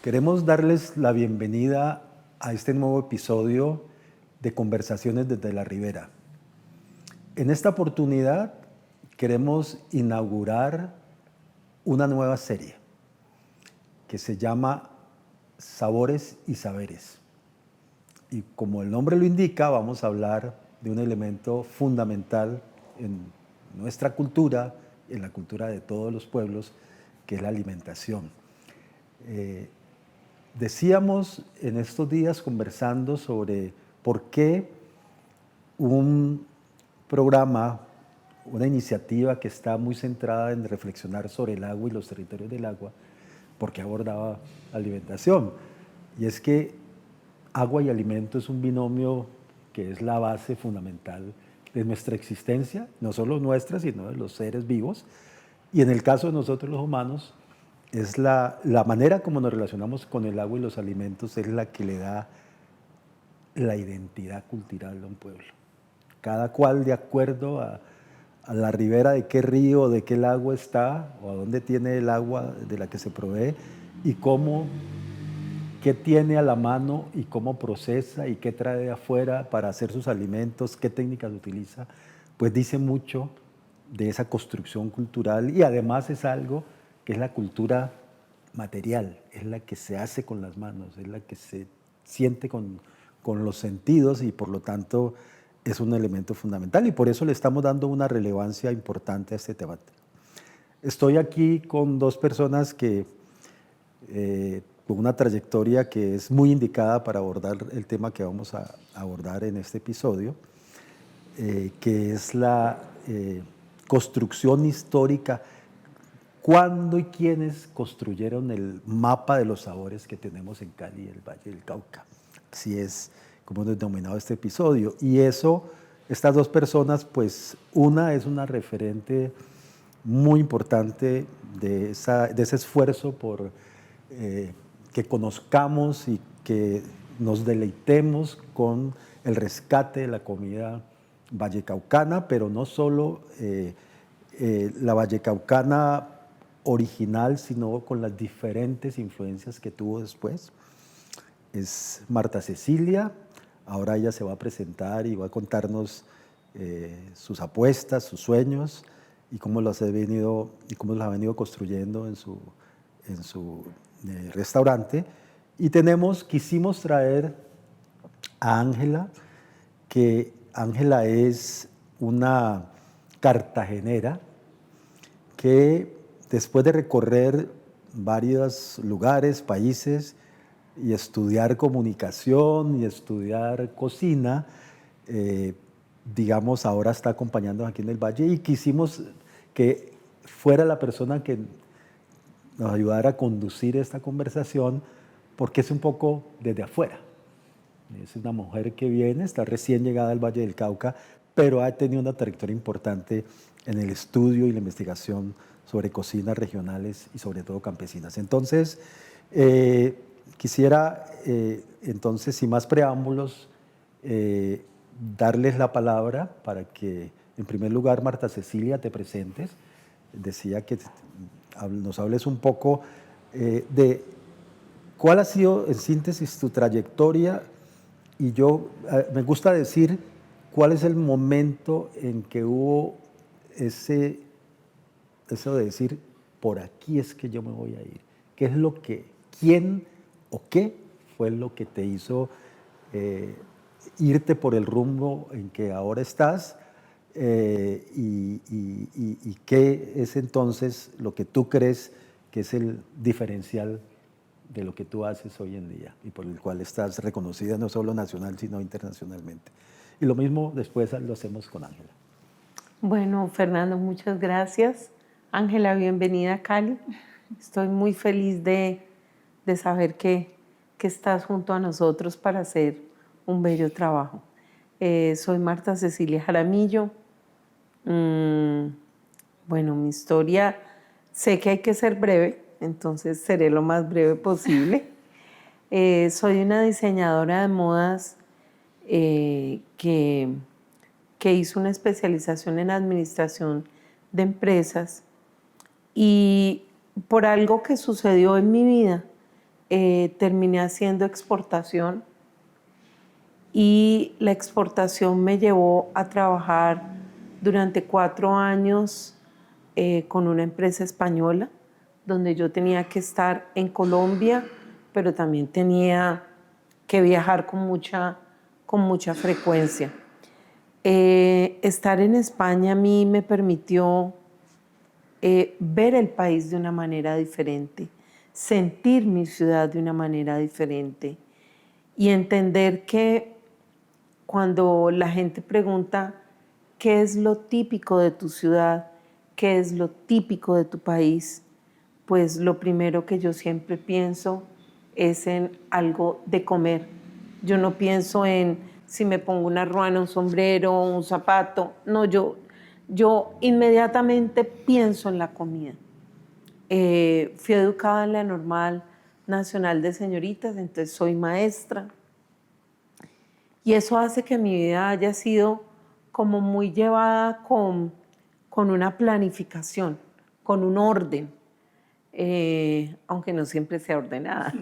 Queremos darles la bienvenida a este nuevo episodio de Conversaciones desde la Ribera. En esta oportunidad queremos inaugurar una nueva serie que se llama Sabores y Saberes. Y como el nombre lo indica, vamos a hablar de un elemento fundamental en nuestra cultura, en la cultura de todos los pueblos, que es la alimentación. Decíamos en estos días conversando sobre por qué un programa, una iniciativa que está muy centrada en reflexionar sobre el agua y los territorios del agua, por qué abordaba alimentación. Y es que agua y alimento es un binomio que es la base fundamental de nuestra existencia, no solo nuestra, sino de los seres vivos. Y en el caso de nosotros los humanos, es la manera como nos relacionamos con el agua y los alimentos es la que le da la identidad cultural a un pueblo. Cada cual de acuerdo a la ribera de qué río o de qué lago está, o a dónde tiene el agua de la que se provee, y qué tiene a la mano y cómo procesa y qué trae de afuera para hacer sus alimentos, qué técnicas utiliza, pues dice mucho de esa construcción cultural y además es algo que es la cultura material, es la que se hace con las manos, es la que se siente con los sentidos y por lo tanto es un elemento fundamental y por eso le estamos dando una relevancia importante a este tema. Estoy aquí con dos personas que con una trayectoria que es muy indicada para abordar el tema que vamos a abordar en este episodio, que es la construcción histórica. ¿Cuándo y quiénes construyeron el mapa de los sabores que tenemos en Cali y el Valle del Cauca? Así es como hemos denominado este episodio. Y estas dos personas, pues una es una referente muy importante de ese esfuerzo por que conozcamos y que nos deleitemos con el rescate de la comida vallecaucana, pero no solo la vallecaucana original, sino con las diferentes influencias que tuvo después. Es Marta Cecilia, ahora ella se va a presentar y va a contarnos sus apuestas, sus sueños y cómo los ha venido construyendo en su restaurante. Y quisimos traer a Ángela, que Ángela es una cartagenera que después de recorrer varios lugares, países, y estudiar comunicación y estudiar cocina, digamos, ahora está acompañándonos aquí en el Valle y quisimos que fuera la persona que nos ayudara a conducir esta conversación porque es un poco desde afuera. Es una mujer que está recién llegada al Valle del Cauca, pero ha tenido una trayectoria importante en el estudio y la investigación sobre cocinas regionales y sobre todo campesinas. Entonces, quisiera, entonces, sin más preámbulos, darles la palabra para que, en primer lugar, Marta Cecilia, te presentes. Decía que nos hables un poco de cuál ha sido, en síntesis, tu trayectoria. Y me gusta decir cuál es el momento en que hubo eso de decir, por aquí es que yo me voy a ir. ¿Qué es quién o qué fue lo que te hizo irte por el rumbo en que ahora estás? Y qué es entonces lo que tú crees que es el diferencial de lo que tú haces hoy en día y por el cual estás reconocida no solo nacional sino internacionalmente. Y lo mismo después lo hacemos con Ángela. Bueno, Fernando, muchas gracias. Ángela, bienvenida a Cali. Estoy muy feliz de saber que estás junto a nosotros para hacer un bello trabajo. Soy Marta Cecilia Jaramillo. Bueno, mi historia, sé que hay que ser breve, entonces seré lo más breve posible. Soy una diseñadora de modas que hizo una especialización en administración de empresas y por algo que sucedió en mi vida terminé haciendo exportación y la exportación me llevó a trabajar durante 4 años con una empresa española, donde yo tenía que estar en Colombia, pero también tenía que viajar con mucha frecuencia. Estar en España a mí me permitió ver el país de una manera diferente, sentir mi ciudad de una manera diferente y entender que cuando la gente pregunta qué es lo típico de tu ciudad, qué es lo típico de tu país, pues lo primero que yo siempre pienso es en algo de comer. Yo no pienso en si me pongo una ruana, un sombrero, un zapato. No, yo inmediatamente pienso en la comida. Fui educada en la Normal Nacional de Señoritas, entonces soy maestra. Y eso hace que mi vida haya sido como muy llevada con una planificación, con un orden, aunque no siempre sea ordenada.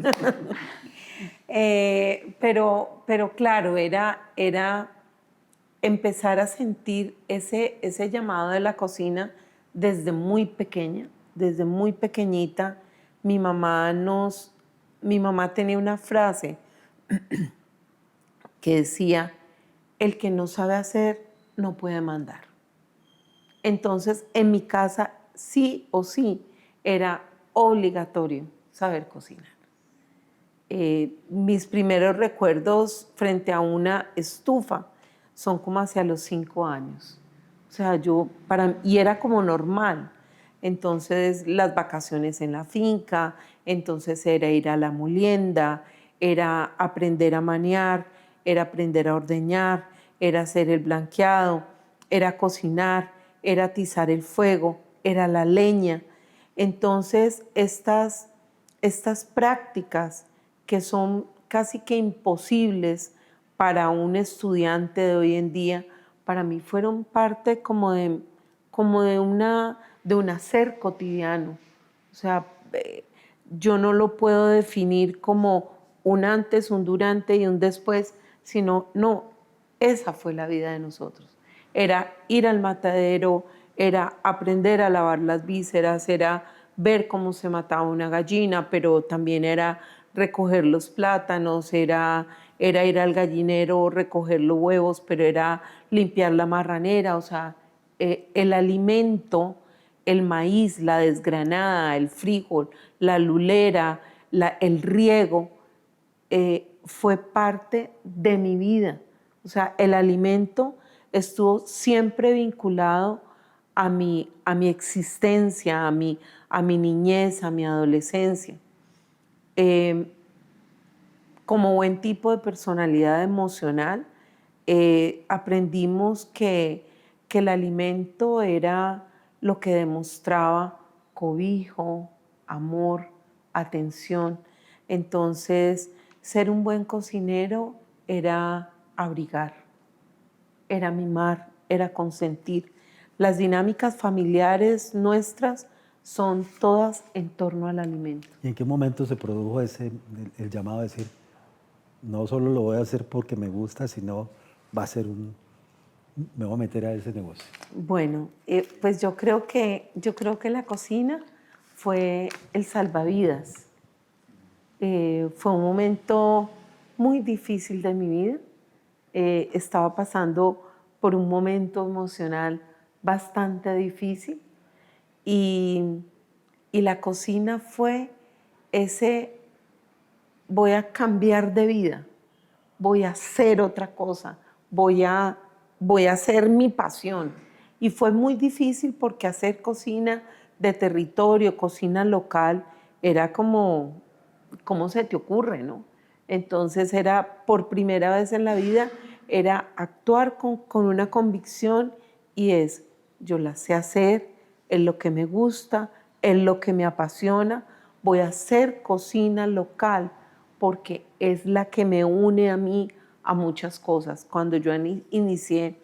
Pero claro, era empezar a sentir ese llamado de la cocina desde muy pequeña, desde muy pequeñita. Mi mamá tenía una frase que decía, el que no sabe hacer no puede mandar. Entonces, en mi casa sí o sí era obligatorio saber cocinar. Mis primeros recuerdos frente a una estufa son como hacia los 5 años. O sea, y era como normal. Entonces, las vacaciones en la finca, entonces era ir a la molienda, era aprender a maniar, era aprender a ordeñar, era hacer el blanqueado, era cocinar, era atizar el fuego, era la leña. Entonces, estas prácticas que son casi que imposibles para un estudiante de hoy en día, para mí fueron parte como de un hacer cotidiano. O sea, yo no lo puedo definir como un antes, un durante y un después, sino, no, esa fue la vida de nosotros. Era ir al matadero, era aprender a lavar las vísceras, era ver cómo se mataba una gallina, pero también era recoger los plátanos, era ir al gallinero, recoger los huevos, pero era limpiar la marranera. O sea, el alimento, el maíz, la desgranada, el frijol, la lulera, el riego, fue parte de mi vida. O sea, el alimento estuvo siempre vinculado a mi existencia, a mi niñez, a mi adolescencia. Como buen tipo de personalidad emocional, aprendimos que el alimento era lo que demostraba cobijo, amor, atención. Entonces, ser un buen cocinero era abrigar, era mimar, era consentir. Las dinámicas familiares nuestras son todas en torno al alimento. ¿Y en qué momento se produjo el llamado a decir, no solo lo voy a hacer porque me gusta, sino me voy a meter a ese negocio? Bueno, pues yo creo que la cocina fue el salvavidas. Fue un momento muy difícil de mi vida. Estaba pasando por un momento emocional bastante difícil y la cocina fue voy a cambiar de vida, voy a hacer otra cosa, voy a hacer mi pasión. Y fue muy difícil porque hacer cocina de territorio, cocina local, era como, ¿cómo se te ocurre, no? Entonces era, por primera vez en la vida, era actuar con una convicción y yo la sé hacer, es lo que me gusta, es lo que me apasiona, voy a hacer cocina local porque es la que me une a mí a muchas cosas. Cuando yo inicié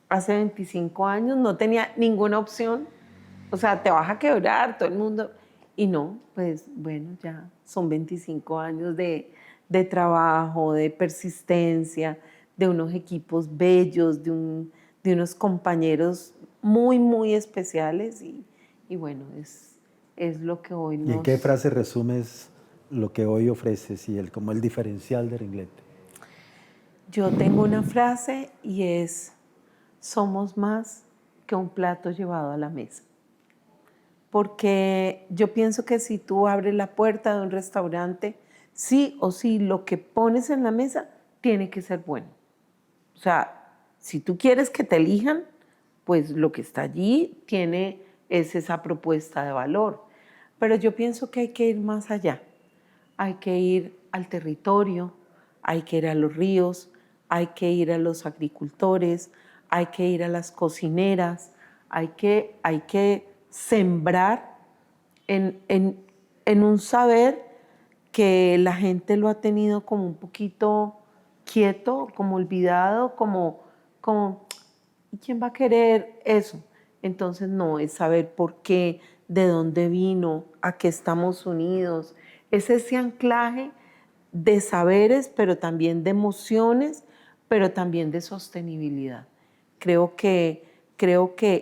hace 25 años no tenía ninguna opción. O sea, te vas a quebrar, todo el mundo. Y no, pues bueno, ya son 25 años de trabajo, de persistencia, de unos equipos bellos, de unos compañeros muy, muy especiales y bueno, es lo que hoy ¿Y en qué nos... frase resumes lo que hoy ofreces y como el diferencial de Ringlete? Yo tengo una frase y es, somos más que un plato llevado a la mesa. Porque yo pienso que si tú abres la puerta de un restaurante, sí o sí lo que pones en la mesa tiene que ser bueno. O sea, si tú quieres que te elijan, pues lo que está allí es esa propuesta de valor. Pero yo pienso que hay que ir más allá. Hay que ir al territorio, hay que ir a los ríos, hay que ir a los agricultores, hay que ir a las cocineras, hay que sembrar en un saber que la gente lo ha tenido como un poquito quieto, como olvidado, ¿y quién va a querer eso? Entonces no, es saber por qué, de dónde vino, a qué estamos unidos. Es ese anclaje de saberes, pero también de emociones, pero también de sostenibilidad. Creo que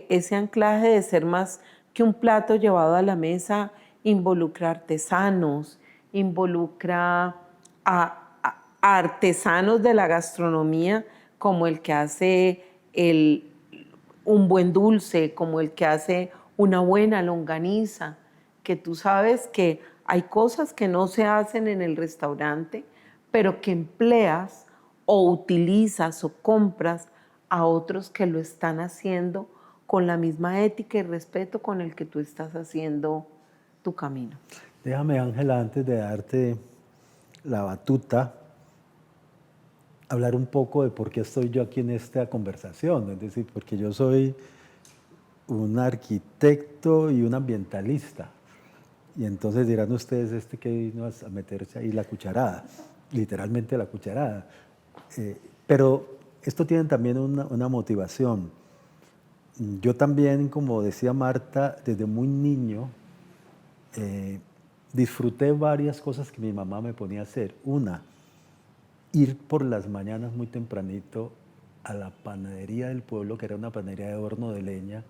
ese anclaje de ser más que un plato llevado a la mesa involucra artesanos, involucra a artesanos de la gastronomía como el que hace un buen dulce, como el que hace una buena longaniza, que tú sabes que hay cosas que no se hacen en el restaurante, pero que empleas o utilizas o compras a otros que lo están haciendo con la misma ética y respeto con el que tú estás haciendo tu camino. Déjame, Ángela, antes de darte la batuta, hablar un poco de por qué estoy yo aquí en esta conversación. Es decir, porque yo soy un arquitecto y un ambientalista. Y entonces dirán ustedes, que vino a meterse ahí la cucharada, literalmente la cucharada. Pero esto tiene también una motivación. Yo también, como decía Marta, desde muy niño disfruté varias cosas que mi mamá me ponía a hacer. Una, ir por las mañanas muy tempranito a la panadería del pueblo, que era una panadería de horno de leña,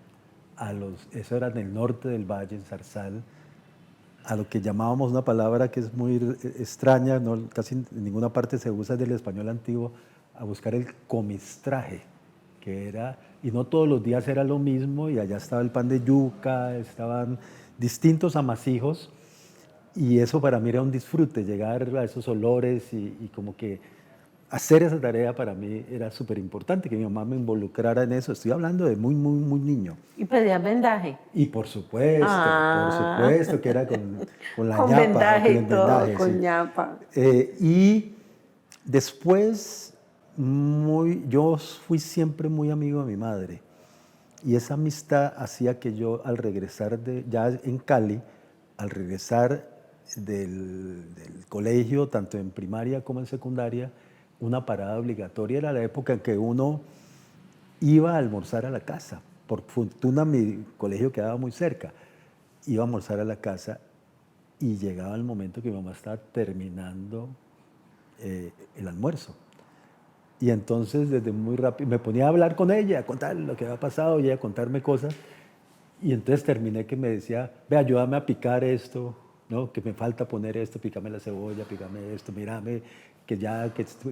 eso era en el norte del valle, en Zarzal, a lo que llamábamos una palabra que es muy extraña, no, casi en ninguna parte se usa del español antiguo, a buscar el comistraje, que era, y no todos los días era lo mismo, y allá estaba el pan de yuca, estaban distintos amasijos, y eso para mí era un disfrute, llegar a esos olores y como que hacer esa tarea para mí era súper importante, que mi mamá me involucrara en eso. Estoy hablando de muy, muy, muy niño. Y pedías vendaje. Y por Ah, supuesto que era con la con ñapa, vendaje con y el todo, vendaje, sí. con ñapa. Y después, yo fui siempre muy amigo de mi madre. Y esa amistad hacía que yo al regresar ya en Cali, al regresar del colegio, tanto en primaria como en secundaria, una parada obligatoria era la época en que uno iba a almorzar a la casa. Por fortuna mi colegio quedaba muy cerca. Iba a almorzar a la casa y llegaba el momento que mi mamá estaba terminando el almuerzo. Y entonces desde muy rápido me ponía a hablar con ella, a contar lo que había pasado y ella a contarme cosas. Y entonces terminé que me decía, ve, ayúdame a picar esto, ¿no? Que me falta poner esto, pícame la cebolla, pícame esto, mírame, que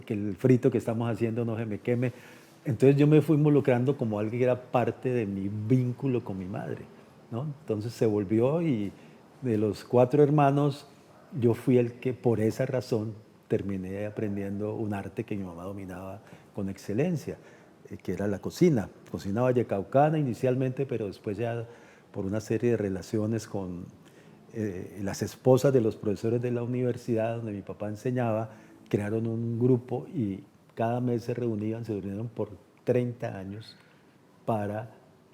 el frito que estamos haciendo no se me queme. Entonces yo me fui involucrando como alguien que era parte de mi vínculo con mi madre, ¿no? Entonces se volvió y de los 4 hermanos, yo fui el que por esa razón terminé aprendiendo un arte que mi mamá dominaba con excelencia, que era la cocina. Cocina vallecaucana inicialmente, pero después ya por una serie de relaciones con las esposas de los profesores de la universidad donde mi papá enseñaba, crearon un grupo y cada mes se reunieron por 30 años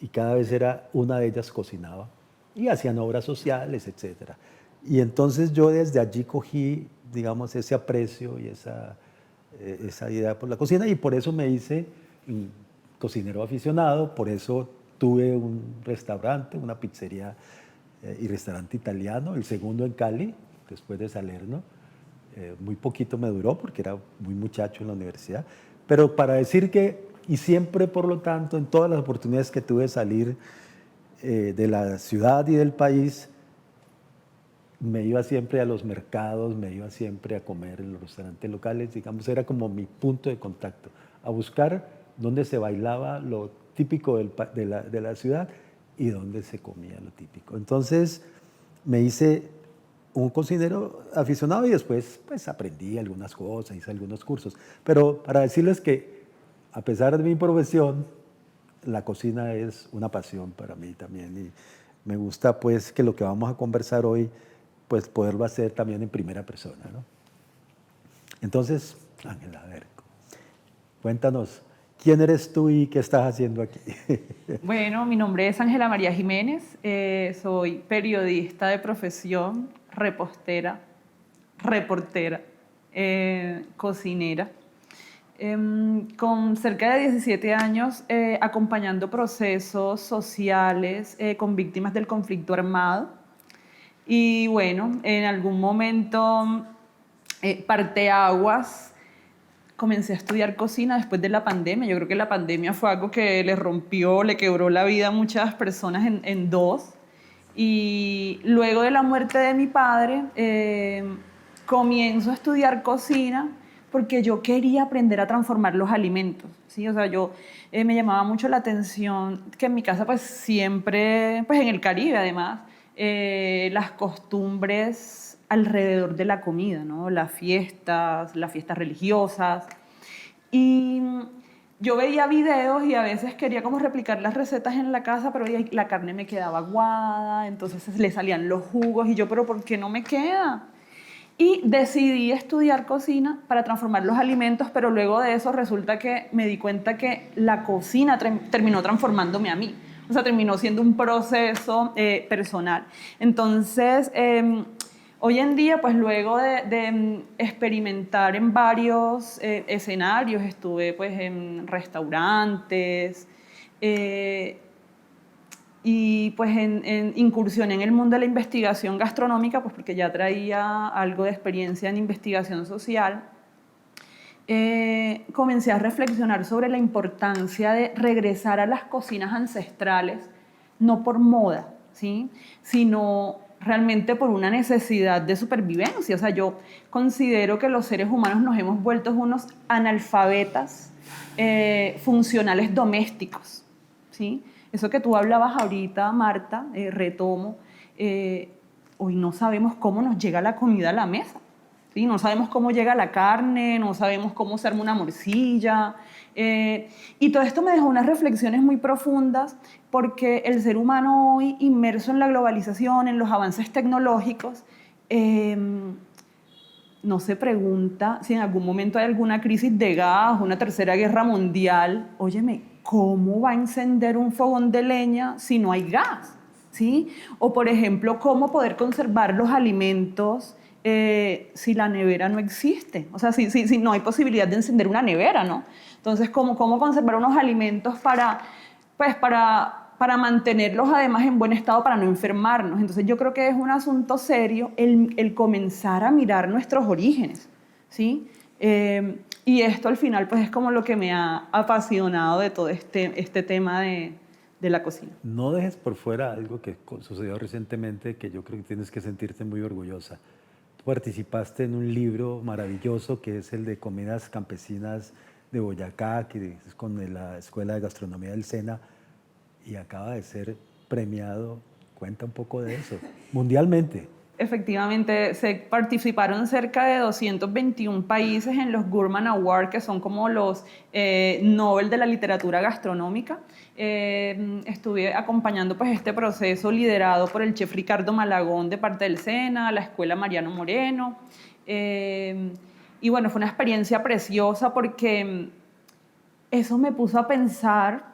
y cada vez era una de ellas cocinaba y hacían obras sociales, etc. Y entonces yo desde allí cogí, digamos, ese aprecio y esa idea por la cocina y por eso me hice cocinero aficionado, por eso tuve un restaurante, una pizzería y restaurante italiano, el segundo en Cali, después de Salerno. Muy poquito me duró porque era muy muchacho en la universidad. Pero para decir que, y siempre por lo tanto, en todas las oportunidades que tuve de salir de la ciudad y del país, me iba siempre a los mercados, me iba siempre a comer en los restaurantes locales, digamos, era como mi punto de contacto, a buscar dónde se bailaba lo típico de la ciudad y dónde se comía lo típico. Entonces me hice un cocinero aficionado y después pues aprendí algunas cosas, hice algunos cursos. Pero para decirles que a pesar de mi profesión, la cocina es una pasión para mí también y me gusta pues que lo que vamos a conversar hoy pues poderlo hacer también en primera persona, ¿no? Entonces, Ángela, a ver, cuéntanos, ¿quién eres tú y qué estás haciendo aquí? Bueno, mi nombre es Ángela María Jiménez, soy periodista de profesión, repostera, reportera, cocinera. Con cerca de 17 años acompañando procesos sociales con víctimas del conflicto armado. Y bueno, en algún momento, parteaguas, comencé a estudiar cocina después de la pandemia. Yo creo que la pandemia fue algo que le rompió, le quebró la vida a muchas personas en dos. Y luego de la muerte de mi padre, comienzo a estudiar cocina porque yo quería aprender a transformar los alimentos, ¿sí? O sea, me llamaba mucho la atención que en mi casa pues siempre, pues en el Caribe además, las costumbres alrededor de la comida, ¿no? Las fiestas religiosas. Y yo veía videos y a veces quería como replicar las recetas en la casa, pero la carne me quedaba aguada, entonces le salían los jugos y yo, pero ¿por qué no me queda? Y decidí estudiar cocina para transformar los alimentos, pero luego de eso resulta que me di cuenta que la cocina terminó transformándome a mí. O sea, terminó siendo un proceso personal. Entonces, hoy en día, pues luego de experimentar en varios escenarios, estuve pues en restaurantes, y pues incursioné en el mundo de la investigación gastronómica, pues porque ya traía algo de experiencia en investigación social. Comencé a reflexionar sobre la importancia de regresar a las cocinas ancestrales, no por moda, ¿sí? Sino realmente por una necesidad de supervivencia. O sea, yo considero que los seres humanos nos hemos vuelto unos analfabetas funcionales domésticos, ¿sí? Eso que tú hablabas ahorita, Marta, retomo, hoy no sabemos cómo nos llega la comida a la mesa. ¿Sí? No sabemos cómo llega la carne, no sabemos cómo se arma una morcilla. Y todo esto me dejó unas reflexiones muy profundas porque el ser humano hoy, inmerso en la globalización, en los avances tecnológicos, no se pregunta si en algún momento hay alguna crisis de gas, una tercera guerra mundial. Óyeme, ¿cómo va a encender un fogón de leña si no hay gas? ¿Sí? O, por ejemplo, ¿cómo poder conservar los alimentos si la nevera no existe? O sea, si no hay posibilidad de encender una nevera, ¿no? Entonces, ¿cómo conservar unos alimentos para mantenerlos además en buen estado para no enfermarnos? Entonces yo creo que es un asunto serio el comenzar a mirar nuestros orígenes, ¿sí? Y esto al final pues es como lo que me ha apasionado de todo este tema de la cocina. No dejes por fuera algo que sucedió recientemente que yo creo que tienes que sentirte muy orgullosa. Tú participaste en un libro maravilloso que es el de Comidas Campesinas de Boyacá, que es con la Escuela de Gastronomía del SENA, y acaba de ser premiado. Cuenta un poco de eso, mundialmente. Efectivamente, se participaron cerca de 221 países en los Gourmand Awards, que son como los Nobel de la literatura gastronómica. Estuve acompañando pues este proceso liderado por el chef Ricardo Malagón de parte del SENA, la Escuela Mariano Moreno. Y bueno, fue una experiencia preciosa porque eso me puso a pensar,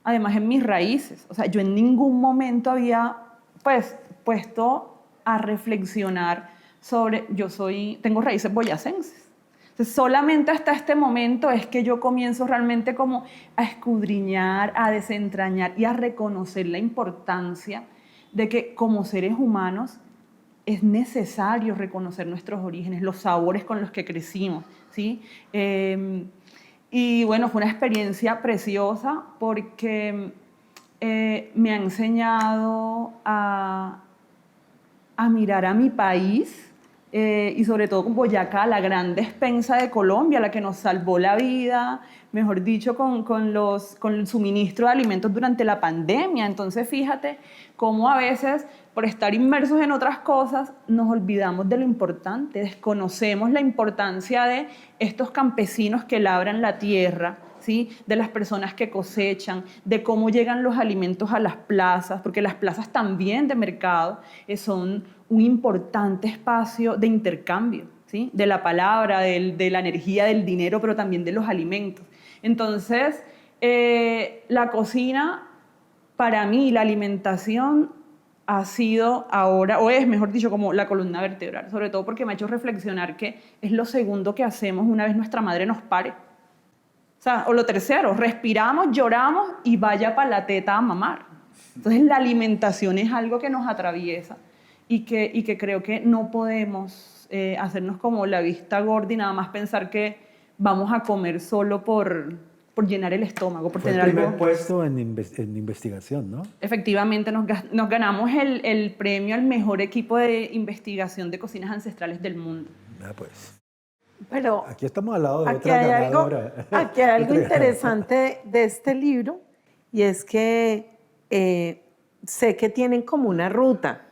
además, en mis raíces. O sea, yo en ningún momento había pues puesto a reflexionar sobre, tengo raíces boyacenses. Entonces, solamente hasta este momento es que yo comienzo realmente como a escudriñar, a desentrañar y a reconocer la importancia de que como seres humanos es necesario reconocer nuestros orígenes, los sabores con los que crecimos, ¿sí? Y bueno, fue una experiencia preciosa porque me ha enseñado a mirar a mi país y sobre todo con Boyacá, la gran despensa de Colombia, la que nos salvó la vida, mejor dicho, con el suministro de alimentos durante la pandemia. Entonces, fíjate cómo a veces, por estar inmersos en otras cosas, nos olvidamos de lo importante, desconocemos la importancia de estos campesinos que labran la tierra, ¿sí? De las personas que cosechan, de cómo llegan los alimentos a las plazas, porque las plazas también de mercado son un importante espacio de intercambio, ¿sí? De la palabra, de la energía, del dinero, pero también de los alimentos. Entonces, la cocina, para mí, la alimentación ha sido ahora, o es, mejor dicho, como la columna vertebral, sobre todo porque me ha hecho reflexionar que es lo segundo que hacemos una vez nuestra madre nos pare. O sea, o lo tercero, respiramos, lloramos y vaya para la teta a mamar. Entonces la alimentación es algo que nos atraviesa y que creo que no podemos hacernos como la vista gorda y nada más pensar que vamos a comer solo por llenar el estómago, por Fue tener el primer algo. puesto en investigación, ¿no? Efectivamente, nos ganamos el premio al mejor equipo de investigación de cocinas ancestrales del mundo. Ah, pues. Pero Aquí estamos al lado de aquí otra hay algo, ganadora. aquí hay algo Otra interesante de este libro y es que sé que tienen como una ruta.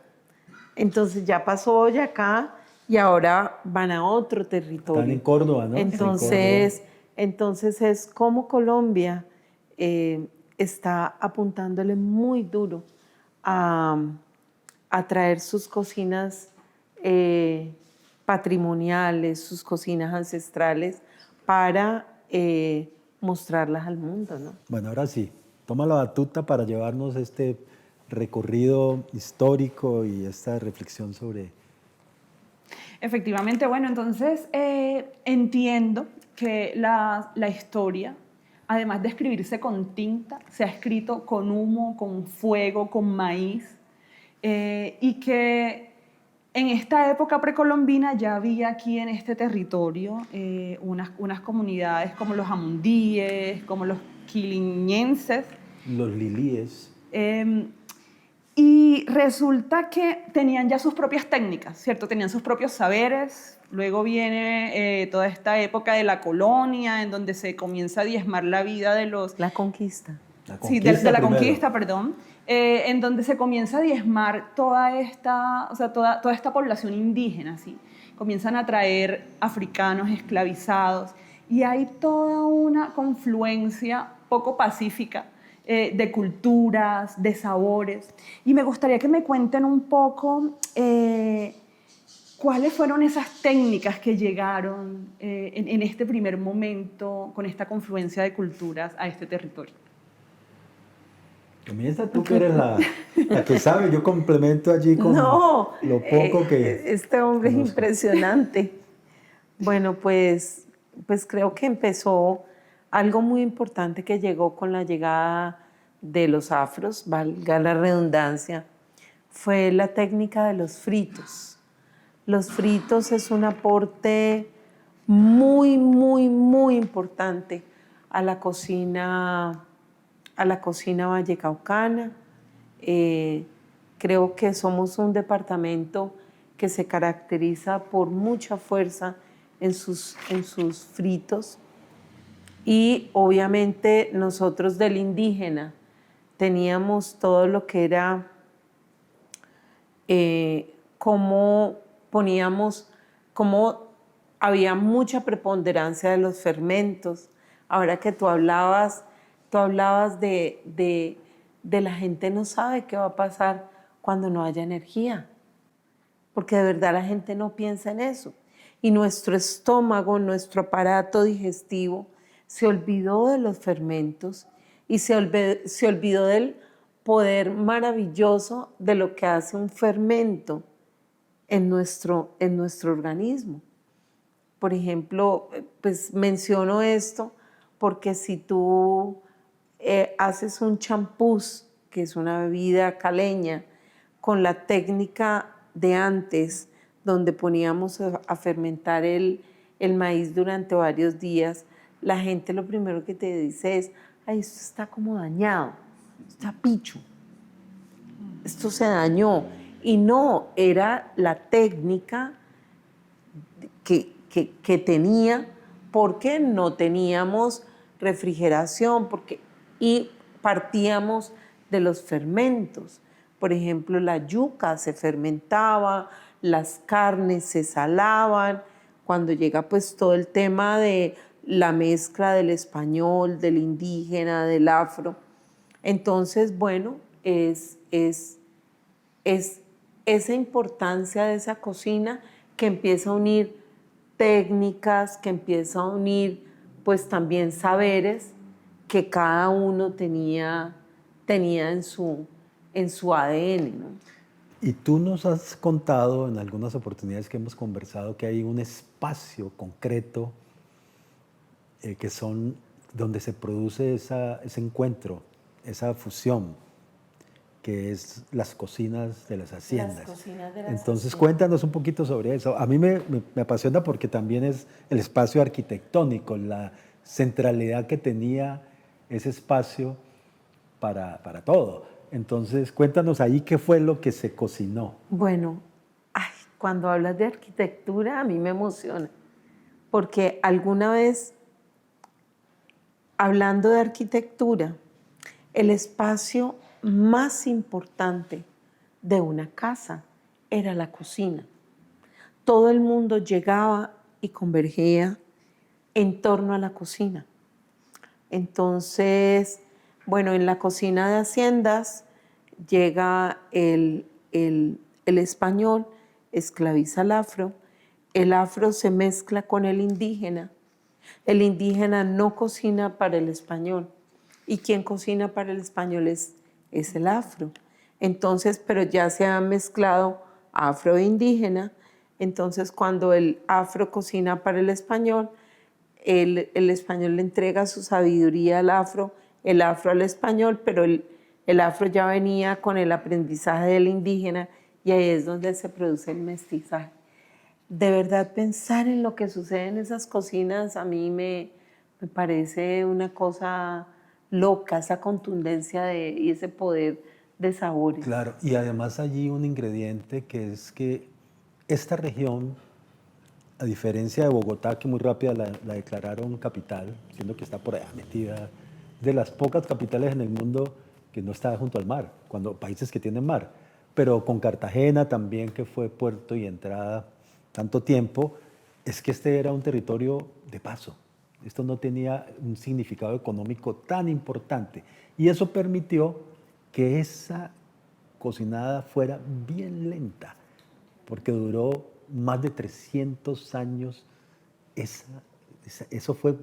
Entonces ya pasó Boyacá y ahora van a otro territorio. Están en Córdoba, ¿no? Entonces es como Colombia está apuntándole muy duro a traer sus cocinas patrimoniales, sus cocinas ancestrales para mostrarlas al mundo, ¿no? Bueno, ahora sí, toma la batuta para llevarnos este recorrido histórico y esta reflexión sobre... Efectivamente, bueno, entonces entiendo que la historia, además de escribirse con tinta, se ha escrito con humo, con fuego, con maíz, y que en esta época precolombina ya había aquí en este territorio unas comunidades como los amundíes, como los quiliñenses. Los lilíes. Y resulta que tenían ya sus propias técnicas, ¿cierto? Tenían sus propios saberes. Luego viene toda esta época de la colonia, en donde se comienza a diezmar la vida de los... La conquista. Sí, de la conquista, perdón. En donde se comienza a diezmar toda esta población indígena, ¿sí? Comienzan a traer africanos esclavizados y hay toda una confluencia poco pacífica de culturas, de sabores. Y me gustaría que me cuenten un poco cuáles fueron esas técnicas que llegaron en este primer momento con esta confluencia de culturas a este territorio. Comienza tú que eres la que sabe, yo complemento allí con lo poco que... Este hombre conozco. es impresionante. Bueno, pues creo que empezó algo muy importante que llegó con la llegada de los afros, valga la redundancia, fue la técnica de los fritos. Los fritos es un aporte muy, muy, muy importante a la cocina vallecaucana. Creo que somos un departamento que se caracteriza por mucha fuerza en sus fritos. Y obviamente nosotros del indígena teníamos todo lo que era cómo había mucha preponderancia de los fermentos. Ahora que tú hablabas de la gente no sabe qué va a pasar cuando no haya energía, porque de verdad la gente no piensa en eso. Y nuestro estómago, nuestro aparato digestivo, se olvidó de los fermentos y se olvidó del poder maravilloso de lo que hace un fermento en nuestro organismo. Por ejemplo, pues menciono esto porque si tú haces un champús, que es una bebida caleña, con la técnica de antes, donde poníamos a fermentar el maíz durante varios días, la gente lo primero que te dice es, ay, esto está como dañado, está picho, esto se dañó. Y no, era la técnica que tenía, porque no teníamos refrigeración, y partíamos de los fermentos. Por ejemplo, la yuca se fermentaba, las carnes se salaban. Cuando llega pues todo el tema de la mezcla del español, del indígena, del afro, entonces, bueno, es esa importancia de esa cocina que empieza a unir técnicas, que empieza a unir pues también saberes que cada uno tenía en su ADN, ¿no? Y tú nos has contado en algunas oportunidades que hemos conversado que hay un espacio concreto que son donde se produce ese encuentro, esa fusión, que es las cocinas de las haciendas. Las cocinas de las Entonces, haciendas. cuéntanos un poquito sobre eso. A mí me apasiona porque también es el espacio arquitectónico, la centralidad que tenía ese espacio para todo. Entonces, cuéntanos ahí qué fue lo que se cocinó. Bueno, ay, cuando hablas de arquitectura a mí me emociona, porque alguna vez, hablando de arquitectura, el espacio más importante de una casa era la cocina. Todo el mundo llegaba y convergía en torno a la cocina. Entonces, bueno, en la cocina de haciendas llega el español, esclaviza al afro, el afro se mezcla con el indígena no cocina para el español, y quien cocina para el español es el afro. Entonces, pero ya se ha mezclado afro e indígena, entonces cuando el afro cocina para el español español le entrega su sabiduría al afro, el afro al español, pero el afro ya venía con el aprendizaje del indígena, y ahí es donde se produce el mestizaje. De verdad, pensar en lo que sucede en esas cocinas a mí me parece una cosa loca, esa contundencia y ese poder de sabores. Claro, y además allí un ingrediente que es que esta región, a diferencia de Bogotá, que muy rápida la declararon capital, siendo que está por allá metida, de las pocas capitales en el mundo que no está junto al mar, cuando países que tienen mar, pero con Cartagena también, que fue puerto y entrada tanto tiempo, es que este era un territorio de paso. Esto no tenía un significado económico tan importante, y eso permitió que esa cocinada fuera bien lenta, porque duró más de 300 años. Eso fue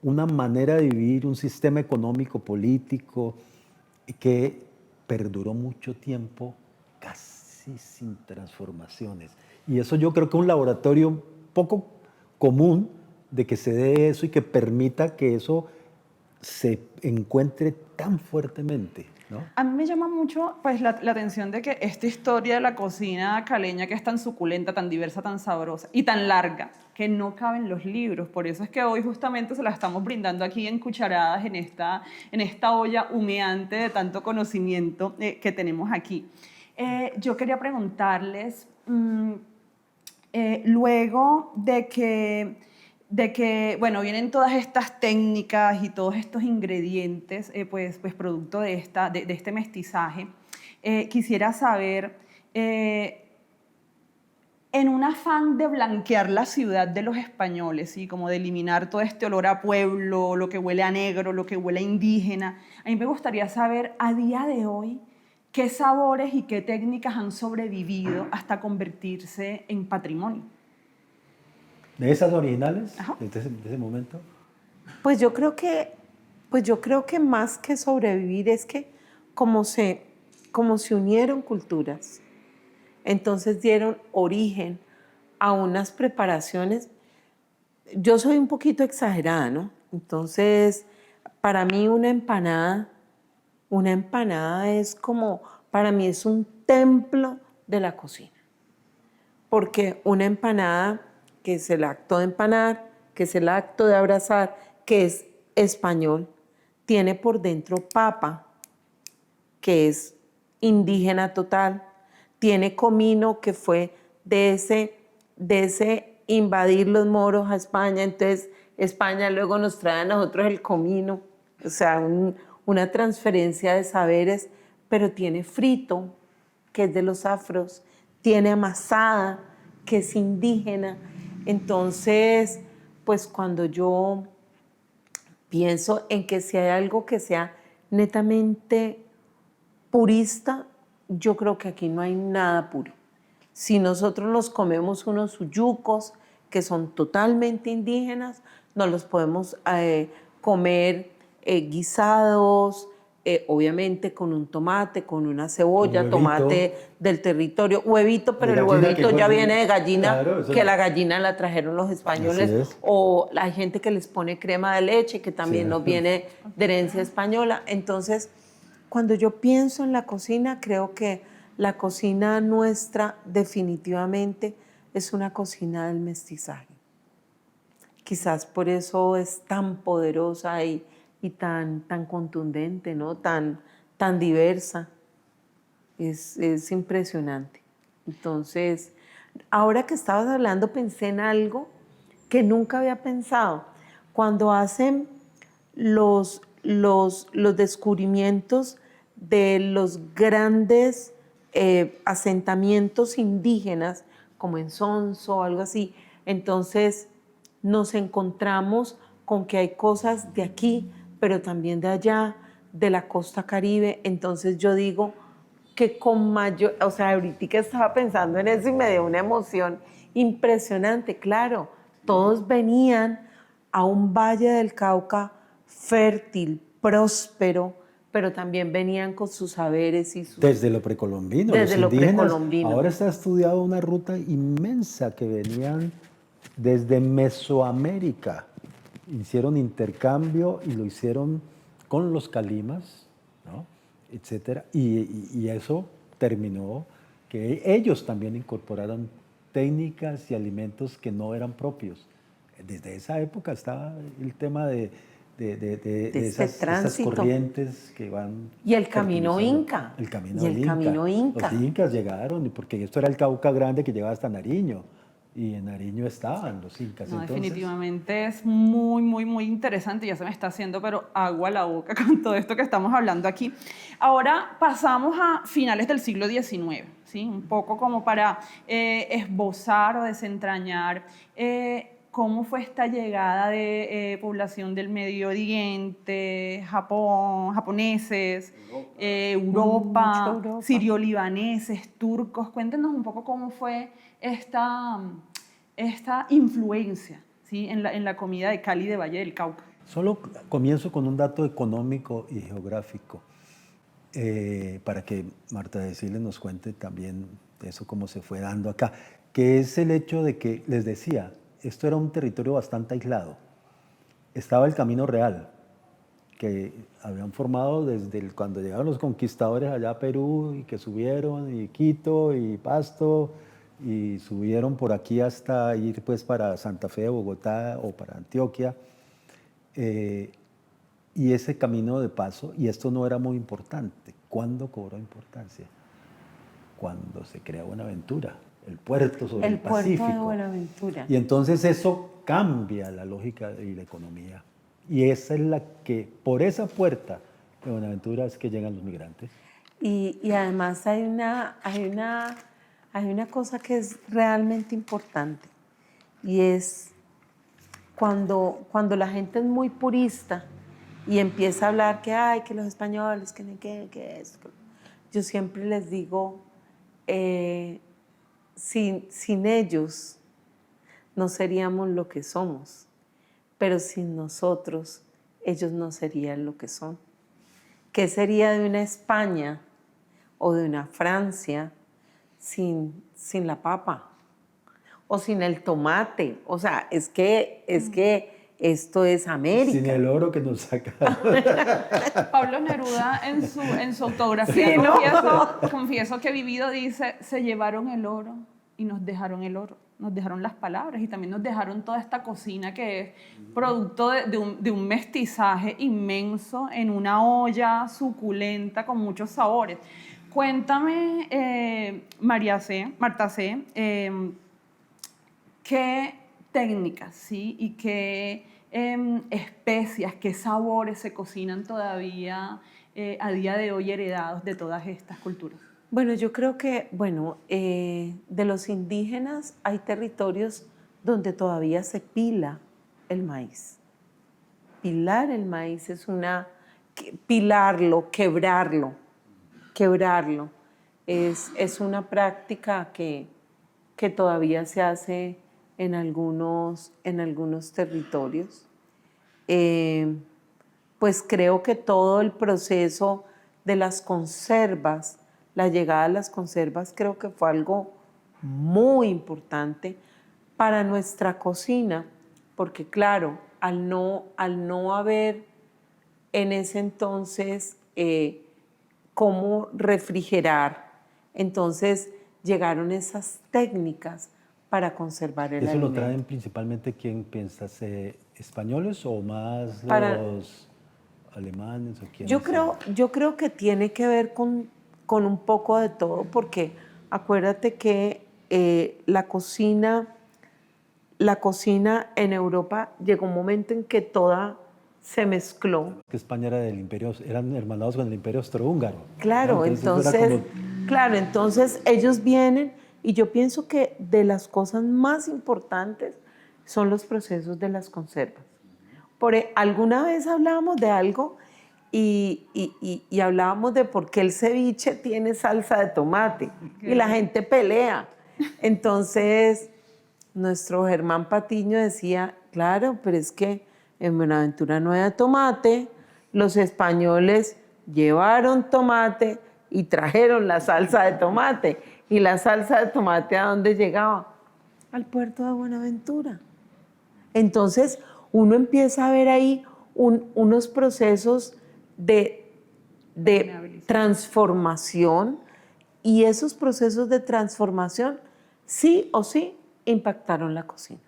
una manera de vivir, un sistema económico, político, que perduró mucho tiempo casi sin transformaciones. Y eso yo creo que es un laboratorio poco común de que se dé eso y que permita que eso se encuentre tan fuertemente, ¿no? A mí me llama mucho pues, la atención de que esta historia de la cocina caleña, que es tan suculenta, tan diversa, tan sabrosa y tan larga, que no cabe en los libros. Por eso es que hoy justamente se la estamos brindando aquí en cucharadas, en esta olla humeante de tanto conocimiento que tenemos aquí. Yo quería preguntarles, luego de que, bueno, vienen todas estas técnicas y todos estos ingredientes, pues producto de este mestizaje, quisiera saber, en un afán de blanquear la ciudad de los españoles, ¿sí? Como de eliminar todo este olor a pueblo, lo que huele a negro, lo que huele a indígena, a mí me gustaría saber a día de hoy qué sabores y qué técnicas han sobrevivido hasta convertirse en patrimonio. De esas originales, Ajá. de ese momento. Pues yo creo que más que sobrevivir es que como se unieron culturas, entonces dieron origen a unas preparaciones. Yo soy un poquito exagerada, ¿no? Entonces, para mí una empanada es como, para mí es un templo de la cocina. Porque una empanada, que es el acto de empanar, que es el acto de abrazar, que es español, tiene por dentro papa, que es indígena total, tiene comino, que fue de ese invadir los moros a España, entonces España luego nos trae a nosotros el comino, o sea, una transferencia de saberes, pero tiene frito, que es de los afros, tiene amasada, que es indígena. Entonces, pues cuando yo pienso en que si hay algo que sea netamente purista, yo creo que aquí no hay nada puro. Si nosotros nos comemos unos uyucos que son totalmente indígenas, nos los podemos comer guisados, obviamente con un tomate, con una cebolla, Con huevito. tomate del territorio, huevito, pero De el gallina huevito que ya fue- viene de gallina, Claro, eso que no. la gallina la trajeron los españoles, Así es. o hay gente que les pone crema de leche, que también Sí. nos viene de herencia española. Entonces, cuando yo pienso en la cocina, creo que la cocina nuestra definitivamente es una cocina del mestizaje. Quizás por eso es tan poderosa y tan contundente, ¿no? Tan diversa. Es impresionante. Entonces, ahora que estabas hablando, pensé en algo que nunca había pensado. Cuando hacen los descubrimientos de los grandes asentamientos indígenas, como en Sonso o algo así, entonces nos encontramos con que hay cosas de aquí, pero también de allá, de la costa Caribe. Entonces yo digo que con mayor, o sea, ahorita estaba pensando en eso y me dio una emoción impresionante. Claro, todos venían a un valle del Cauca fértil, próspero, pero también venían con sus saberes y sus... Desde lo precolombino, Desde los lo indígenas. precolombino. Ahora está estudiado una ruta inmensa que venían desde Mesoamérica. Hicieron intercambio y lo hicieron con los calimas, ¿no? Etcétera. Y eso terminó que ellos también incorporaron técnicas y alimentos que no eran propios. Desde esa época estaba el tema de este esas tránsito. corrientes que van... Y el camino fertilizando. inca. El camino Y el inca. camino inca. Los incas llegaron, porque esto era el Cauca Grande que llegaba hasta Nariño. Y en Nariño estaban los incas. No, Entonces, definitivamente es muy, muy, muy interesante. Ya se me está haciendo, pero agua a la boca con todo esto que estamos hablando aquí. Ahora pasamos a finales del siglo XIX, ¿sí? Un poco como para esbozar o desentrañar cómo fue esta llegada de población del Medio Oriente, Japón, japoneses, Europa, Europa. sirio-libaneses, turcos. Cuéntenos un poco cómo fue esta influencia, ¿sí? en la comida de Cali de Valle del Cauca. solo comienzo con un dato económico y geográfico, para que Marta de Siles nos cuente también eso cómo se fue dando acá, que es el hecho de que, les decía, esto era un territorio bastante aislado. Estaba el Camino Real, que habían formado desde cuando llegaron los conquistadores allá a Perú y que subieron, y Quito y Pasto, y subieron por aquí hasta ir pues para Santa Fe, Bogotá o para Antioquia. Y ese camino de paso, y esto no era muy importante. ¿Cuándo cobró importancia? Cuando se crea Buenaventura, el puerto sobre el Pacífico. Puerto de Buenaventura. Y entonces eso cambia la lógica y la economía. Y esa es la que, por esa puerta de Buenaventura es que llegan los migrantes. Y además hay una cosa que es realmente importante, y es cuando la gente es muy purista y empieza a hablar que hay que los españoles, que esto. Yo siempre les digo, sin ellos no seríamos lo que somos, pero sin nosotros ellos no serían lo que son. ¿Qué sería de una España o de una Francia sin la papa? O sin el tomate. O sea, es que esto es América. Sin el oro que nos sacaron. Pablo Neruda en su autografía, Sí, ¿no? confieso que Vivido dice, se llevaron el oro y nos dejaron el oro, nos dejaron las palabras y también nos dejaron toda esta cocina que es producto de un mestizaje inmenso en una olla suculenta con muchos sabores. Cuéntame, Marta C., qué técnicas, ¿sí? Y qué especias, qué sabores se cocinan todavía a día de hoy heredados de todas estas culturas. Bueno, yo creo que, de los indígenas hay territorios donde todavía se pila el maíz. Pilar el maíz es pilarlo, quebrarlo. Es una práctica que todavía se hace en algunos territorios. Pues creo que todo el proceso de las conservas, la llegada de las conservas, creo que fue algo muy importante para nuestra cocina, porque claro, al no haber en ese entonces cómo refrigerar, entonces llegaron esas técnicas para conservar el alimento. ¿Eso lo traen principalmente quién piensas? ¿Españoles o más los alemanes? ¿O quiénes? Yo creo que tiene que ver con un poco de todo, porque acuérdate que la cocina en Europa llegó un momento en que toda se mezcló. Que España era del imperio, eran hermanados con el imperio austrohúngaro. Claro, ¿no? entonces ellos vienen y yo pienso que de las cosas más importantes son los procesos de las conservas. Alguna vez hablábamos de algo y hablábamos de por qué el ceviche tiene salsa de tomate y la gente pelea. Entonces, nuestro Germán Patiño decía, claro, pero es que en Buenaventura no había tomate, los españoles llevaron tomate y trajeron la salsa de tomate. ¿Y la salsa de tomate a dónde llegaba? Al puerto de Buenaventura. Entonces, uno empieza a ver ahí unos procesos de transformación, y esos procesos de transformación sí o sí impactaron la cocina.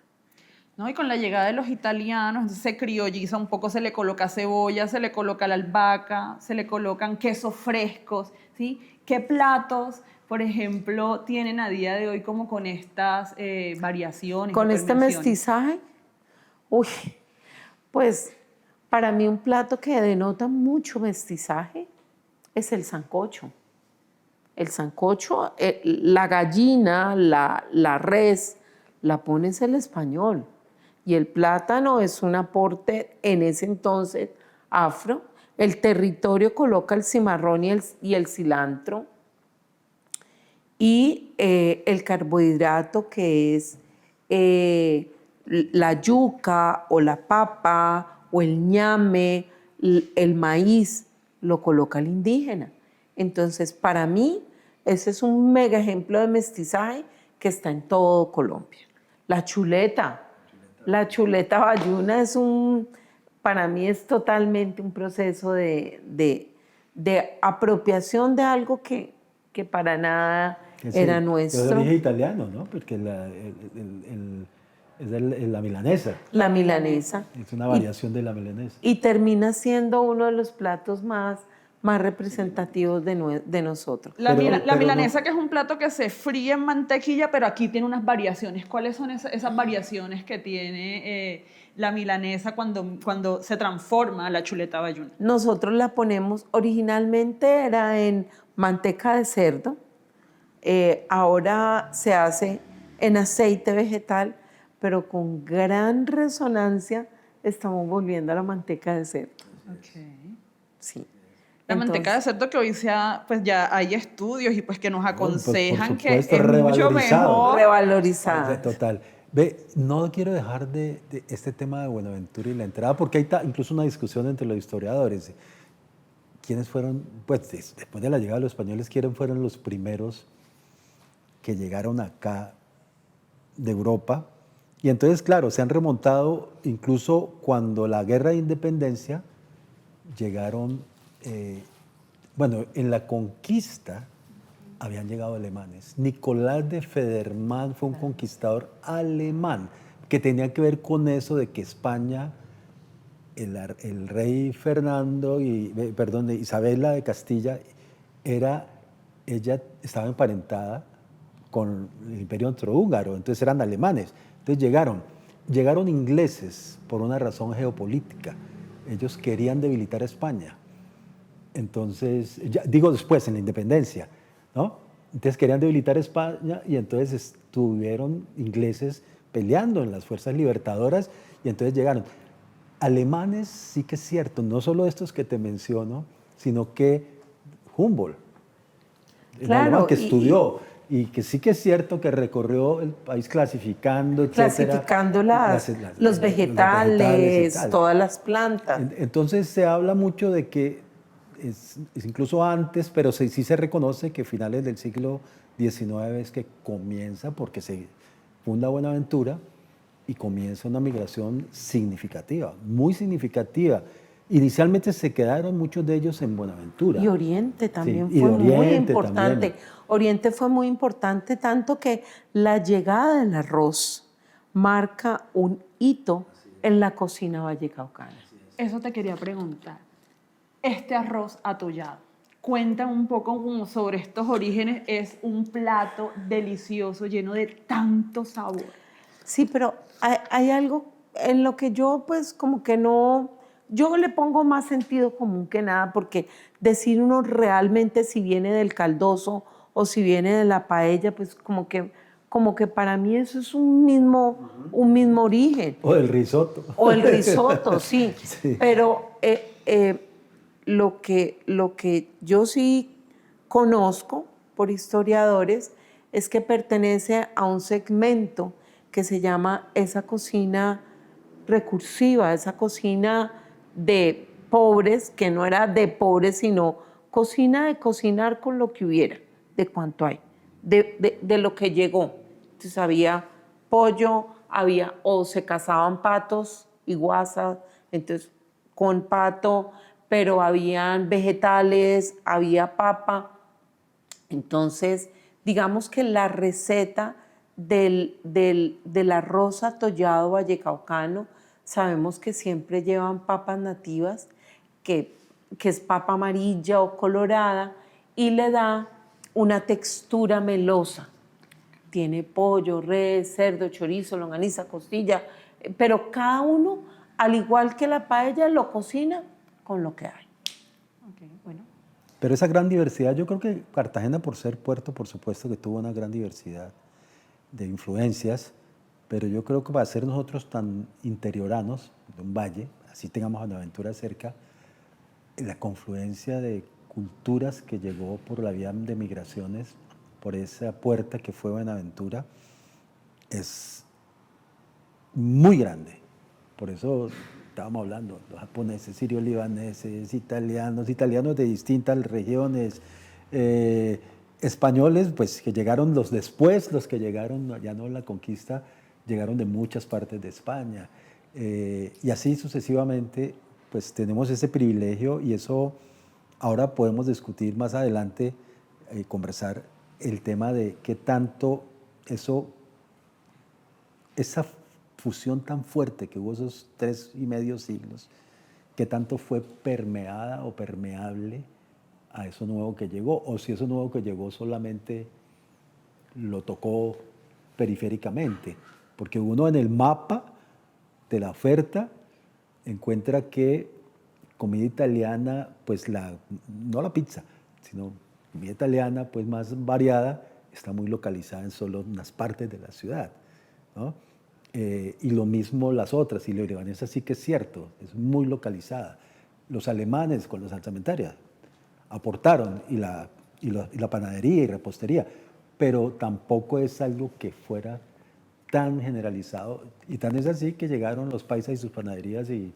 ¿No? Y con la llegada de los italianos se criolliza un poco, se le coloca cebolla, se le coloca la albahaca, se le colocan quesos frescos, ¿sí? ¿Qué platos, por ejemplo, tienen a día de hoy como con estas variaciones? Con este mestizaje, pues para mí un plato que denota mucho mestizaje es el sancocho. El sancocho, la gallina, la res, la pones el español. Y el plátano es un aporte en ese entonces afro. El territorio coloca el cimarrón y el cilantro. Y el carbohidrato, que es la yuca o la papa o el ñame, el maíz, lo coloca el indígena. Entonces, para mí, ese es un mega ejemplo de mestizaje que está en todo Colombia. La chuleta bayuna para mí es totalmente un proceso de apropiación de algo que para nada era nuestro. Es de origen italiano, ¿no? Porque es la milanesa. La milanesa. Es una variación de la milanesa. Y termina siendo uno de los platos más representativos de nosotros. La milanesa, que es un plato que se fríe en mantequilla, pero aquí tiene unas variaciones. ¿Cuáles son esas variaciones que tiene la milanesa cuando se transforma a la chuleta bayuna? Nosotros la ponemos, originalmente era en manteca de cerdo, ahora se hace en aceite vegetal, pero con gran resonancia estamos volviendo a la manteca de cerdo. Okay. Sí. Manteca de cerdo, que hoy pues ya hay estudios y pues que nos aconsejan por supuesto, que es mucho mejor. Revalorizada. Total. No quiero dejar de este tema de Buenaventura y la entrada, porque hay incluso una discusión entre los historiadores. ¿Quiénes fueron, pues después de la llegada de los españoles, quiénes fueron los primeros que llegaron acá de Europa Y entonces, claro, se han remontado incluso cuando la guerra de independencia llegaron, bueno, en la conquista habían llegado alemanes. Nicolás de Federman fue un conquistador alemán que tenía que ver con eso de que España, el rey Fernando, perdón, Isabela de Castilla, ella estaba emparentada con el imperio austrohúngaro, entonces eran alemanes. Entonces llegaron ingleses por una razón geopolítica. Ellos querían debilitar a España. Entonces, digo después, en la independencia, ¿no? Entonces querían debilitar a España y entonces estuvieron ingleses peleando en las fuerzas libertadoras y entonces llegaron. Alemanes, sí que es cierto, no solo estos que te menciono, sino que Humboldt, el alemán que estudió y que sí que es cierto que recorrió el país clasificando, etcétera, clasificando los vegetales, y tal. todas las plantas. Entonces se habla mucho de que es incluso antes, pero sí se reconoce que finales del siglo XIX es que comienza, porque se funda Buenaventura y comienza una migración significativa, muy significativa. Inicialmente se quedaron muchos de ellos en Buenaventura. Y Oriente también sí, fue muy Oriente importante. También. Oriente fue muy importante, tanto que la llegada del arroz marca un hito en la cocina vallecaucana. Eso te quería preguntar. Este arroz atollado, cuenta un poco como sobre estos orígenes. Es un plato delicioso, lleno de tanto sabor. Sí, pero hay algo en lo que yo pues como que no, yo le pongo más sentido común que nada, porque decir uno realmente si viene del caldoso o si viene de la paella, pues como que para mí eso es un mismo origen. O el risotto. O el risotto, sí. Sí. Pero lo que yo sí conozco por historiadores es que pertenece a un segmento que se llama esa cocina recursiva, esa cocina de pobres, que no era de pobres, sino cocina de cocinar con lo que hubiera, de cuanto hay, de lo que llegó. Entonces había pollo, o se cazaban patos y guasas, entonces con pato, pero habían vegetales, había papa. Entonces, digamos que la receta del arroz atollado vallecaucano, sabemos que siempre llevan papas nativas, que es papa amarilla o colorada, y le da una textura melosa. Tiene pollo, res, cerdo, chorizo, longaniza, costilla, pero cada uno, al igual que la paella, lo cocina con lo que hay. Okay, bueno. Pero esa gran diversidad, yo creo que Cartagena, por ser puerto, por supuesto que tuvo una gran diversidad de influencias, pero yo creo que para ser nosotros tan interioranos, de un valle, así tengamos Buenaventura cerca, la confluencia de culturas que llegó por la vía de migraciones, por esa puerta que fue Buenaventura, es muy grande. Por eso estábamos hablando, los japoneses, sirio-libaneses, italianos de distintas regiones, españoles, pues que llegaron los que llegaron, ya no en la conquista, llegaron de muchas partes de España. Y así sucesivamente, pues tenemos ese privilegio y eso ahora podemos discutir más adelante, conversar el tema de qué tanto esa fusión tan fuerte que hubo esos 3,5 siglos, qué tanto fue permeada o permeable a eso nuevo que llegó, o si eso nuevo que llegó solamente lo tocó periféricamente, porque uno en el mapa de la oferta encuentra que comida italiana, pues no la pizza, sino comida italiana pues más variada, está muy localizada en solo unas partes de la ciudad, ¿no? Y lo mismo las otras, y la libanesa sí que es cierto, es muy localizada. Los alemanes con las salsamentarias aportaron, y la panadería y repostería, pero tampoco es algo que fuera tan generalizado, y tan es así que llegaron los paisas y sus panaderías y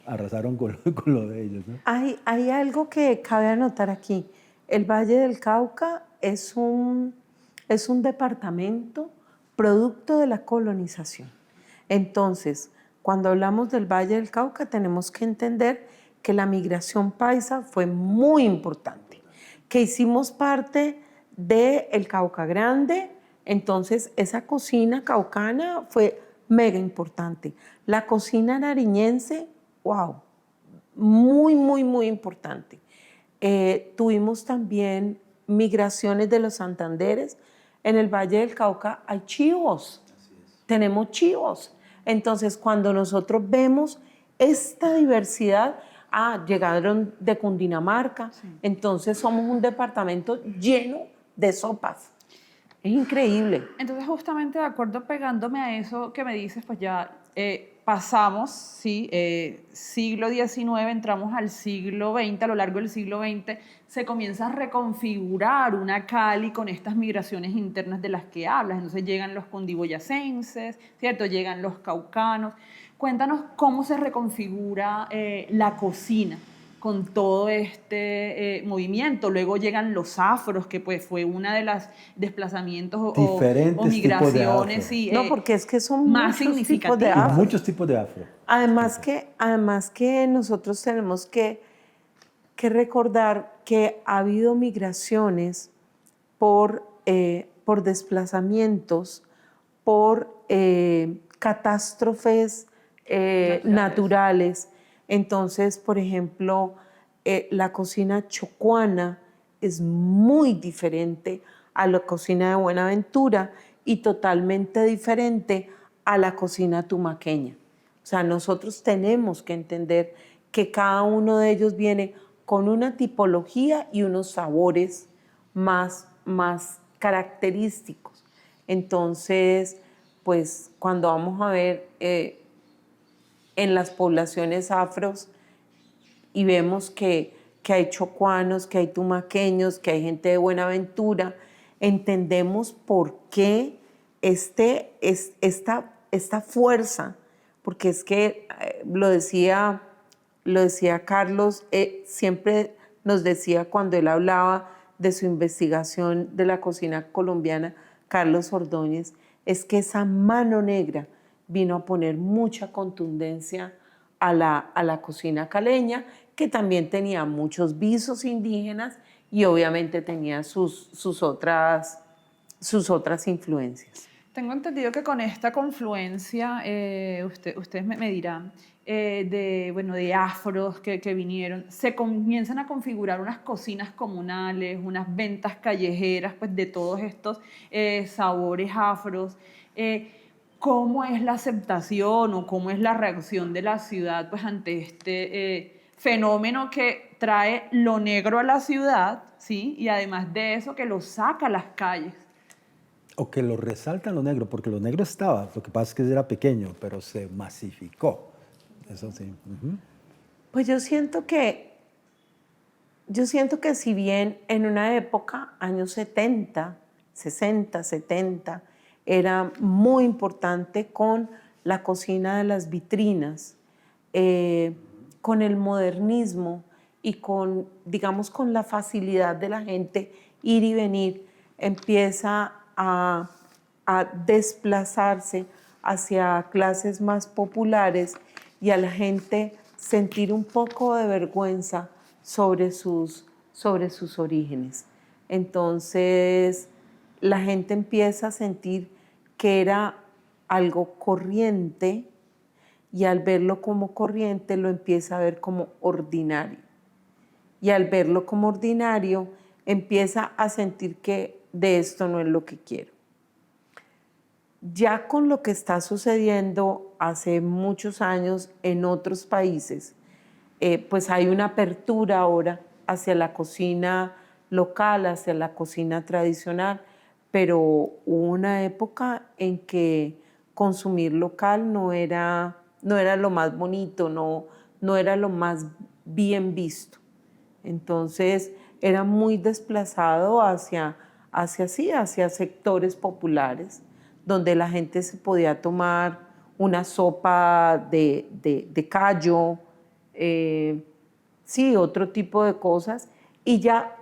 arrasaron con lo de ellos, ¿no? Hay algo que cabe anotar aquí. El Valle del Cauca es un departamento producto de la colonización. Entonces, cuando hablamos del Valle del Cauca, tenemos que entender que la migración paisa fue muy importante, que hicimos parte del Cauca Grande, entonces esa cocina caucana fue mega importante. La cocina nariñense, wow, muy, muy, muy importante. Tuvimos también migraciones de los Santanderes. En el Valle del Cauca hay chivos, tenemos chivos. Entonces, cuando nosotros vemos esta diversidad, llegaron de Cundinamarca, entonces somos un departamento lleno de sopas. Es increíble. Entonces, justamente de acuerdo, pegándome a eso que me dices, pues ya pasamos, ¿sí? Siglo XIX, entramos al siglo XX, a lo largo del siglo XX, se comienza a reconfigurar una Cali con estas migraciones internas de las que hablas. Entonces llegan los cundiboyacenses, ¿cierto? Llegan los caucanos. Cuéntanos cómo se reconfigura la cocina con todo este movimiento. Luego llegan los afros, que pues fue una de las desplazamientos o migraciones. Sí, no, porque es que son más significativas. Y muchos tipos de afro. Además que nosotros tenemos que recordar que ha habido migraciones por desplazamientos, por catástrofes naturales. Entonces, por ejemplo, la cocina chocuana es muy diferente a la cocina de Buenaventura y totalmente diferente a la cocina tumaqueña. O sea, nosotros tenemos que entender que cada uno de ellos viene con una tipología y unos sabores más característicos. Entonces, pues cuando vamos a ver en las poblaciones afros y vemos que hay chocuanos, que hay tumaqueños, que hay gente de Buenaventura, entendemos por qué esta fuerza, porque es que lo decía Carlos, siempre nos decía cuando él hablaba de su investigación de la cocina colombiana, Carlos Ordóñez, es que esa mano negra vino a poner mucha contundencia a la cocina caleña, que también tenía muchos visos indígenas y obviamente tenía sus otras influencias. Tengo entendido que con esta confluencia, ustedes me dirán, de afros que vinieron, se comienzan a configurar unas cocinas comunales, unas ventas callejeras, pues de todos estos sabores afros. ¿Cómo es la aceptación o cómo es la reacción de la ciudad pues, ante este fenómeno que trae lo negro a la ciudad, ¿sí? Y además de eso que lo saca a las calles? O que lo resaltan lo negro, porque lo negro estaba, lo que pasa es que era pequeño, pero se masificó. Eso sí. Pues yo siento que si bien en una época, años 70, 60, 70, era muy importante con la cocina de las vitrinas, con el modernismo y con, digamos, con la facilidad de la gente ir y venir, empieza a desplazarse hacia clases más populares y a la gente sentir un poco de vergüenza sobre sus orígenes. Entonces, la gente empieza a sentir que era algo corriente y al verlo como corriente lo empieza a ver como ordinario. Y al verlo como ordinario empieza a sentir que de esto no es lo que quiero. Ya con lo que está sucediendo hace muchos años en otros países, pues hay una apertura ahora hacia la cocina local, hacia la cocina tradicional, pero hubo una época en que consumir local no era lo más bonito, no era lo más bien visto. Entonces era muy desplazado hacia sectores populares, donde la gente se podía tomar una sopa de callo, sí, otro tipo de cosas, y ya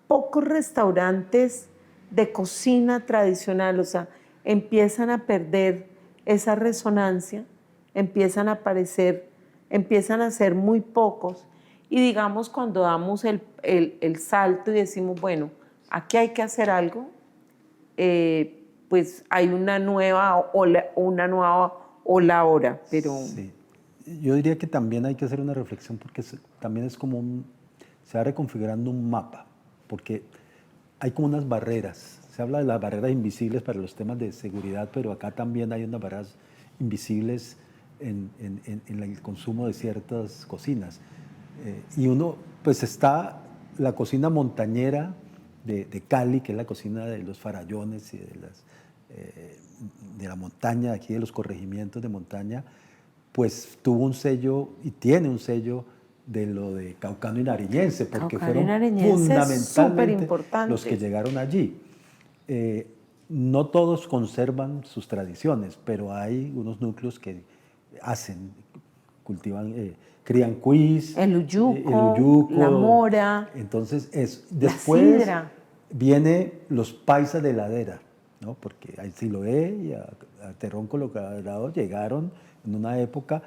pocos restaurantes de cocina tradicional, o sea, empiezan a perder esa resonancia, empiezan a aparecer, empiezan a ser muy pocos. Y digamos, cuando damos el salto y decimos, bueno, aquí hay que hacer algo, pues hay una nueva ola ahora, pero... Sí. Yo diría que también hay que hacer una reflexión porque también es como se va reconfigurando un mapa, porque hay como unas barreras. Se habla de las barreras invisibles para los temas de seguridad, pero acá también hay unas barreras invisibles en el consumo de ciertas cocinas. Y uno, pues está la cocina montañera de Cali, que es la cocina de los farallones y de la montaña, aquí de los corregimientos de montaña, pues tuvo un sello y tiene un sello de lo de Caucano y Nariñense, porque Caucano y fueron Nariñense es fundamentalmente superimportante. los que llegaron allí. No todos conservan sus tradiciones, pero hay unos núcleos que hacen, cultivan, crían cuis, El uyuco, la mora, entonces la después sidra. viene los paisas de ladera, ¿no? Porque a Siloé y a Terrón Colorado llegaron en una época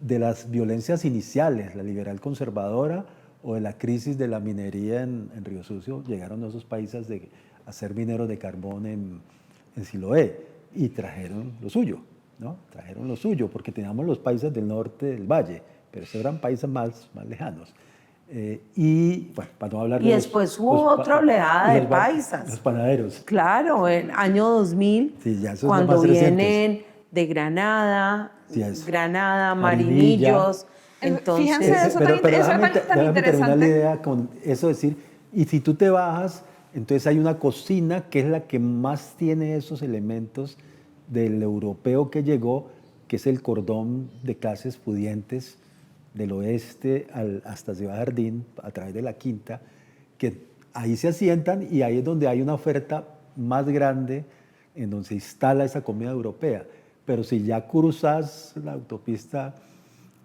de las violencias iniciales, la liberal conservadora o de la crisis de la minería en Río Sucio, llegaron esos paisas a ser mineros de carbón en Siloé y trajeron lo suyo, ¿no? Trajeron lo suyo porque teníamos los paisas del norte del valle, pero esos eran paisas más lejanos. Y bueno, para no hablar Y de después hubo otra oleada de paisas. Los panaderos. Claro, en el año 2000, Sí, ya esos cuando más recientes. vienen de Granada, Sí, eso. Granada, Marinilla. Marinillos, entonces... Fíjense eso tan déjame terminar la interesante. idea con eso decir, y si tú te bajas, entonces hay una cocina que es la que más tiene esos elementos del europeo que llegó, que es el cordón de clases pudientes del oeste hasta Ciudad Jardín, a través de la Quinta, que ahí se asientan y ahí es donde hay una oferta más grande en donde se instala esa comida europea. Pero si ya cruzas la autopista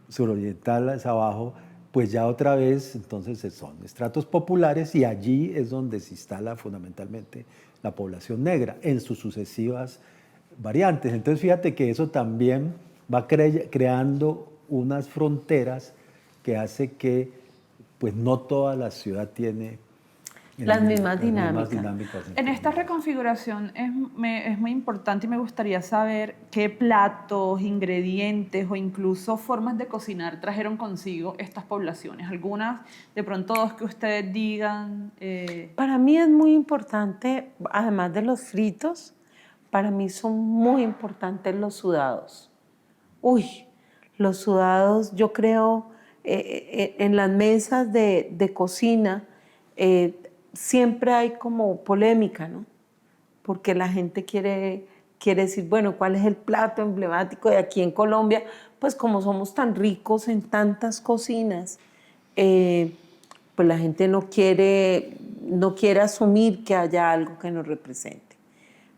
suroriental hacia abajo, pues ya otra vez entonces son estratos populares y allí es donde se instala fundamentalmente la población negra en sus sucesivas variantes. Entonces fíjate que eso también va creando unas fronteras que hace que pues no toda la ciudad tiene las mismas dinámicas. En esta reconfiguración es muy importante y me gustaría saber qué platos, ingredientes o incluso formas de cocinar trajeron consigo estas poblaciones. Algunas, de pronto dos que ustedes digan. Para mí es muy importante, además de los fritos, para mí son muy importantes los sudados. Uy, los sudados, yo creo, en las mesas de cocina, siempre hay como polémica, ¿no? Porque la gente quiere decir, bueno, ¿cuál es el plato emblemático de aquí en Colombia? Pues como somos tan ricos en tantas cocinas, pues la gente no quiere asumir que haya algo que nos represente.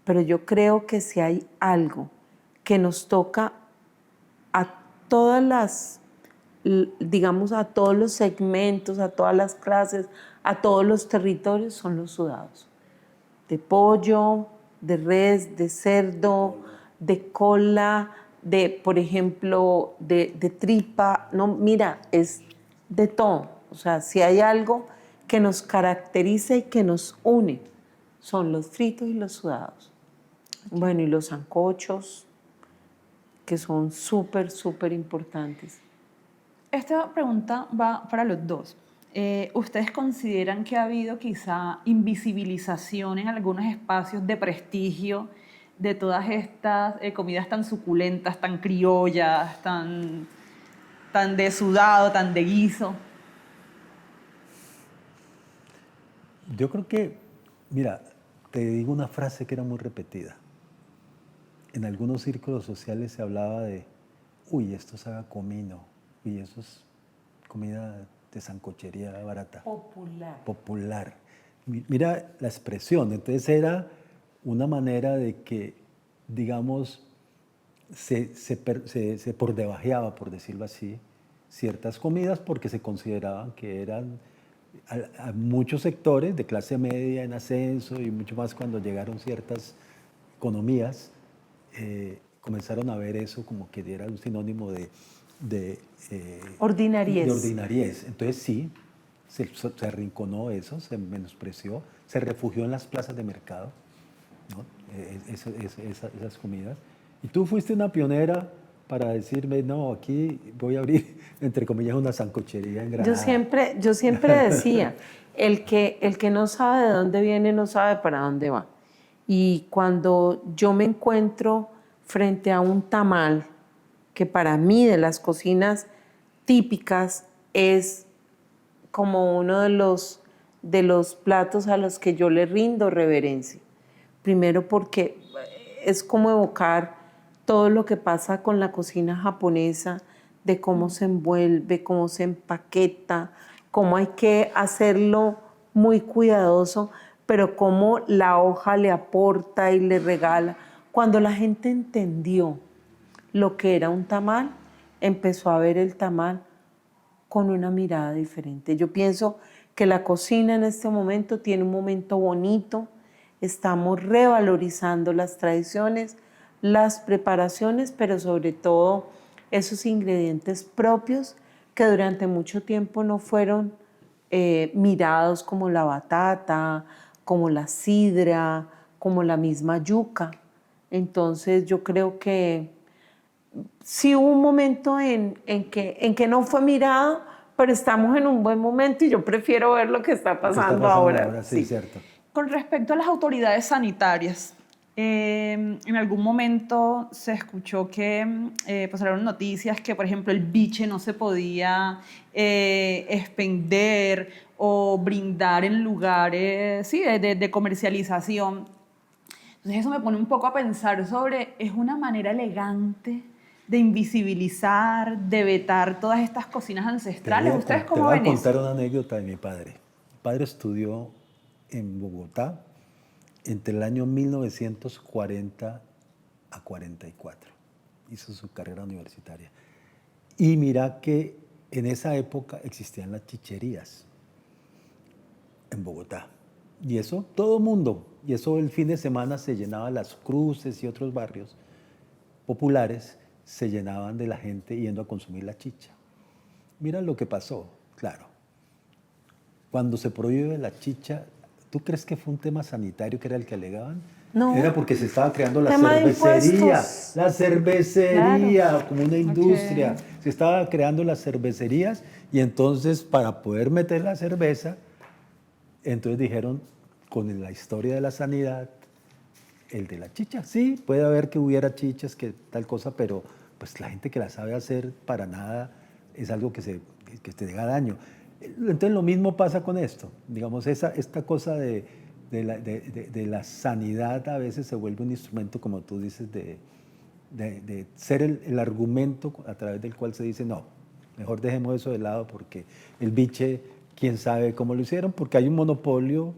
Pero yo creo que si hay algo que nos toca a todas las, digamos, a todos los segmentos, a todas las clases, a todos los territorios, son los sudados. De pollo, de res, de cerdo, de cola, por ejemplo, de tripa. No, mira, es de todo. O sea, si hay algo que nos caracteriza y que nos une, son los fritos y los sudados. Bueno, y los sancochos, que son súper, súper importantes. Esta pregunta va para los dos. ¿Ustedes consideran que ha habido quizá invisibilización en algunos espacios de prestigio de todas estas comidas tan suculentas, tan criollas, tan de sudado, tan de guiso? Yo creo que, mira, te digo una frase que era muy repetida. En algunos círculos sociales se hablaba de, uy, esto sabe a comino, uy, eso es comida de sancochería barata. Popular. Popular. Mira la expresión, entonces era una manera de que, digamos, se por debajeaba, por decirlo así, ciertas comidas porque se consideraban que eran a muchos sectores de clase media en ascenso y mucho más cuando llegaron ciertas economías comenzaron a ver eso como que era un sinónimo de Ordinariez. de ordinariez. Entonces sí, se arrinconó eso, se menospreció, se refugió en las plazas de mercado, ¿no? Esas comidas. Y tú fuiste una pionera para decirme, no, aquí voy a abrir, entre comillas, una sancochería en Granada. Yo siempre decía, el que no sabe de dónde viene, no sabe para dónde va. Y cuando yo me encuentro frente a un tamal, que para mí de las cocinas típicas es como uno de los platos a los que yo le rindo reverencia. Primero porque es como evocar todo lo que pasa con la cocina japonesa, de cómo se envuelve, cómo se empaqueta, cómo hay que hacerlo muy cuidadoso, pero cómo la hoja le aporta y le regala. Cuando la gente entendió lo que era un tamal, empezó a ver el tamal con una mirada diferente. Yo pienso que la cocina en este momento tiene un momento bonito, estamos revalorizando las tradiciones, las preparaciones, pero sobre todo esos ingredientes propios que durante mucho tiempo no fueron mirados, como la batata, como la sidra, como la misma yuca. Entonces yo creo que sí hubo un momento en que no fue mirado, pero estamos en un buen momento y yo prefiero ver lo que está pasando ahora. Sí, cierto. Con respecto a las autoridades sanitarias, en algún momento se escuchó que pasaron noticias que, por ejemplo, el biche no se podía expender o brindar en lugares sí, de comercialización. Entonces eso me pone un poco a pensar sobre, ¿es una manera elegante de invisibilizar, de vetar todas estas cocinas ancestrales? ¿Ustedes cómo ven eso? Te voy a contar una anécdota de mi padre. Mi padre estudió en Bogotá entre el año 1940 a 44. Hizo su carrera universitaria. Y mira que en esa época existían las chicherías en Bogotá. Y eso, todo mundo. Y eso el fin de semana se llenaba Las Cruces y otros barrios populares, se llenaban de la gente yendo a consumir la chicha. Mira lo que pasó, claro. Cuando se prohíbe la chicha, ¿tú crees que fue un tema sanitario que era el que alegaban? No. Era porque se estaba creando la Tema de cervecería. impuestos. La cervecería, Claro. como una industria. Ok. Se estaba creando las cervecerías y entonces para poder meter la cerveza, entonces dijeron, con la historia de la sanidad, el de la chicha. Sí, puede haber que hubiera chichas, que tal cosa, pero pues la gente que la sabe hacer para nada es algo que te haga daño. Entonces lo mismo pasa con esto. Digamos, esta cosa de la sanidad a veces se vuelve un instrumento, como tú dices, de ser el argumento a través del cual se dice, no, mejor dejemos eso de lado porque el biche, quién sabe cómo lo hicieron, porque hay un monopolio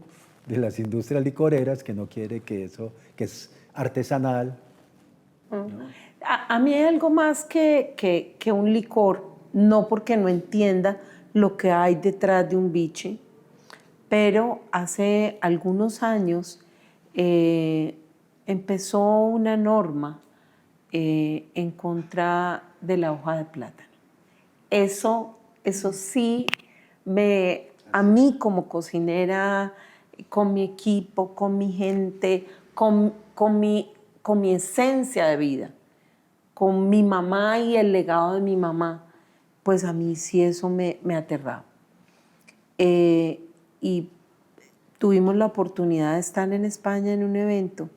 de las industrias licoreras que no quiere que eso, que es artesanal. ¿No? A mí hay algo más que un licor, no porque no entienda lo que hay detrás de un biche, pero hace algunos años empezó una norma en contra de la hoja de plátano. Eso sí, a mí como cocinera, con mi equipo, con mi gente, con mi esencia de vida, con mi mamá y el legado de mi mamá, pues a mí sí eso me aterraba. Y tuvimos la oportunidad de estar en España en un evento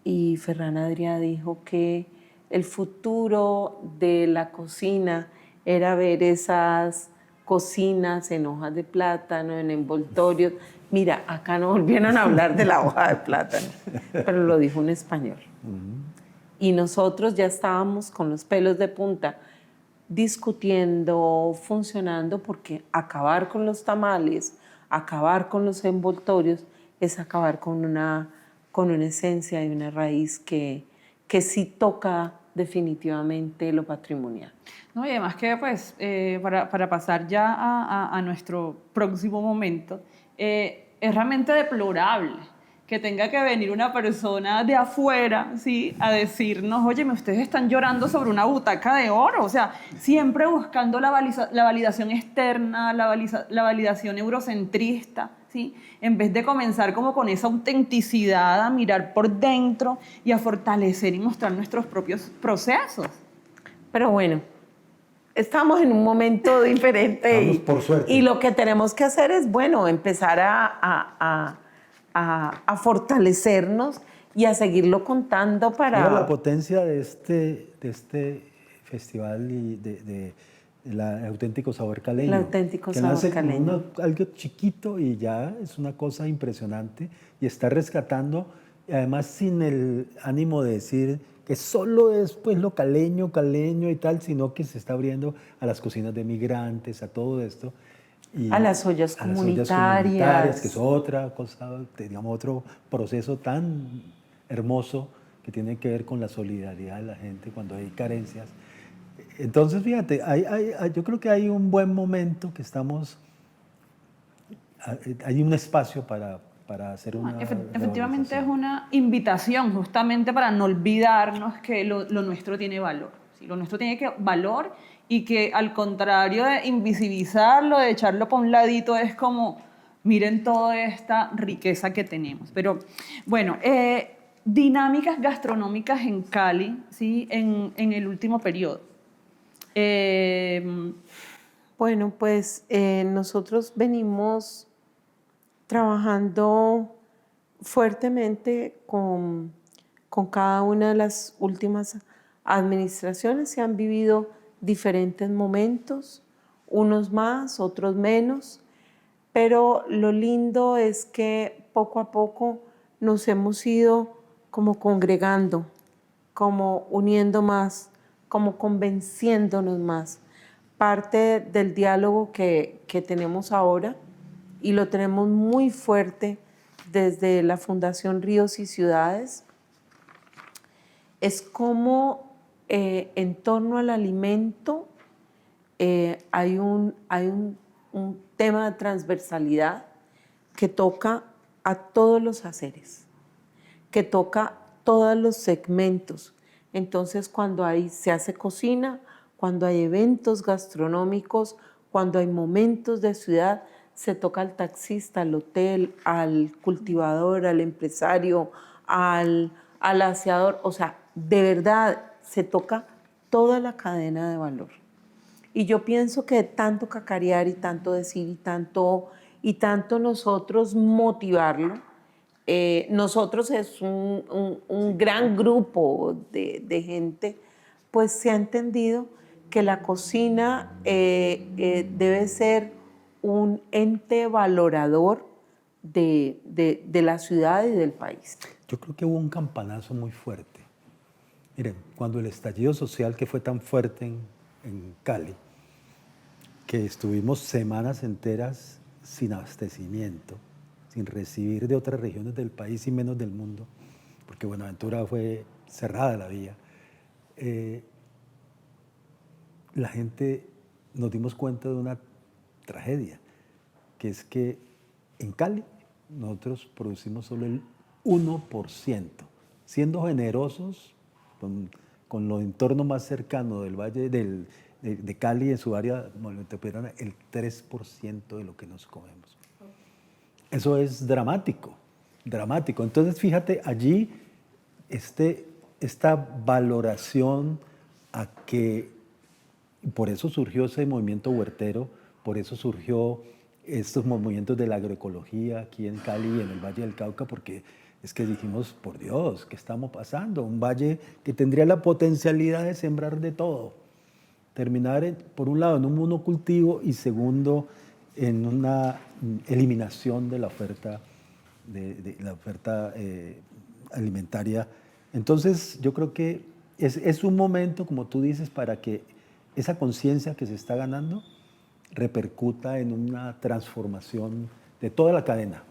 y Ferran Adrià dijo que el futuro de la cocina era ver esas cocinas en hojas de plátano, en envoltorios. Mira, acá no volvieron a hablar de la hoja de plátano, pero lo dijo un español. Y nosotros ya estábamos con los pelos de punta discutiendo, funcionando, porque acabar con los tamales, acabar con los envoltorios, es acabar con una esencia y una raíz que sí toca definitivamente lo patrimonial. No, y además que, pues, para pasar ya a nuestro próximo momento, es realmente deplorable que tenga que venir una persona de afuera, ¿sí? A decirnos, oye, ustedes están llorando sobre una butaca de oro. O sea, siempre buscando la validación externa, la validación eurocentrista, ¿sí? En vez de comenzar como con esa autenticidad, a mirar por dentro y a fortalecer y mostrar nuestros propios procesos. Pero bueno, estamos en un momento diferente Vamos, por suerte. y lo que tenemos que hacer es, bueno, empezar a fortalecernos y a seguirlo contando Mira la para... potencia de este festival y de el auténtico sabor caleño. El auténtico que sabor nace como caleño. algo chiquito y ya es una cosa impresionante y está rescatando, y además sin el ánimo de decir que solo es pues lo caleño y tal, sino que se está abriendo a las cocinas de migrantes, a todo esto. Y A las ollas a las ollas comunitarias, comunitarias. que es otra cosa, digamos, otro proceso tan hermoso que tiene que ver con la solidaridad de la gente cuando hay carencias. Entonces, fíjate, yo creo que hay un buen momento que estamos, hay un espacio para hacer una Efectivamente es revalorización. una invitación justamente para no olvidarnos que lo nuestro tiene valor. ¿Sí? Lo nuestro tiene valor y que al contrario de invisibilizarlo, de echarlo para un ladito, es como, miren toda esta riqueza que tenemos. Pero bueno, dinámicas gastronómicas en Cali, ¿sí? En el último periodo. Bueno, pues nosotros venimos trabajando fuertemente con cada una de las últimas administraciones. Se han vivido diferentes momentos, unos más, otros menos, pero lo lindo es que poco a poco nos hemos ido como congregando, como uniendo más, como convenciéndonos más. Parte del diálogo que tenemos ahora, y lo tenemos muy fuerte desde la Fundación Ríos y Ciudades, es cómo en torno al alimento hay un tema de transversalidad que toca a todos los haceres, que toca todos los segmentos. Entonces, cuando se hace cocina, cuando hay eventos gastronómicos, cuando hay momentos de ciudad, se toca al taxista, al hotel, al cultivador, al empresario, al aseador. O sea, de verdad, se toca toda la cadena de valor. Y yo pienso que tanto cacarear y tanto decir y tanto nosotros motivarlo, nosotros es un gran grupo de gente, pues se ha entendido que la cocina debe ser un ente valorador de la ciudad y del país. Yo creo que hubo un campanazo muy fuerte. Miren, cuando el estallido social que fue tan fuerte en Cali, que estuvimos semanas enteras sin abastecimiento, sin recibir de otras regiones del país y menos del mundo, porque Buenaventura fue cerrada la vía, la gente nos dimos cuenta de una tragedia, que es que en Cali nosotros producimos solo el 1%, siendo generosos con los entornos más cercanos del valle de Cali en su área metropolitana, el 3% de lo que nos comemos. Eso es dramático, dramático. Entonces, fíjate, allí esta valoración a que, por eso surgió ese movimiento huertero, por eso surgió estos movimientos de la agroecología aquí en Cali y en el Valle del Cauca, porque es que dijimos, por Dios, ¿qué estamos pasando? Un valle que tendría la potencialidad de sembrar de todo. Terminar, por un lado, en un monocultivo y segundo, en una eliminación de la oferta, alimentaria. Entonces, yo creo que es un momento, como tú dices, para que esa conciencia que se está ganando repercuta en una transformación de toda la cadena.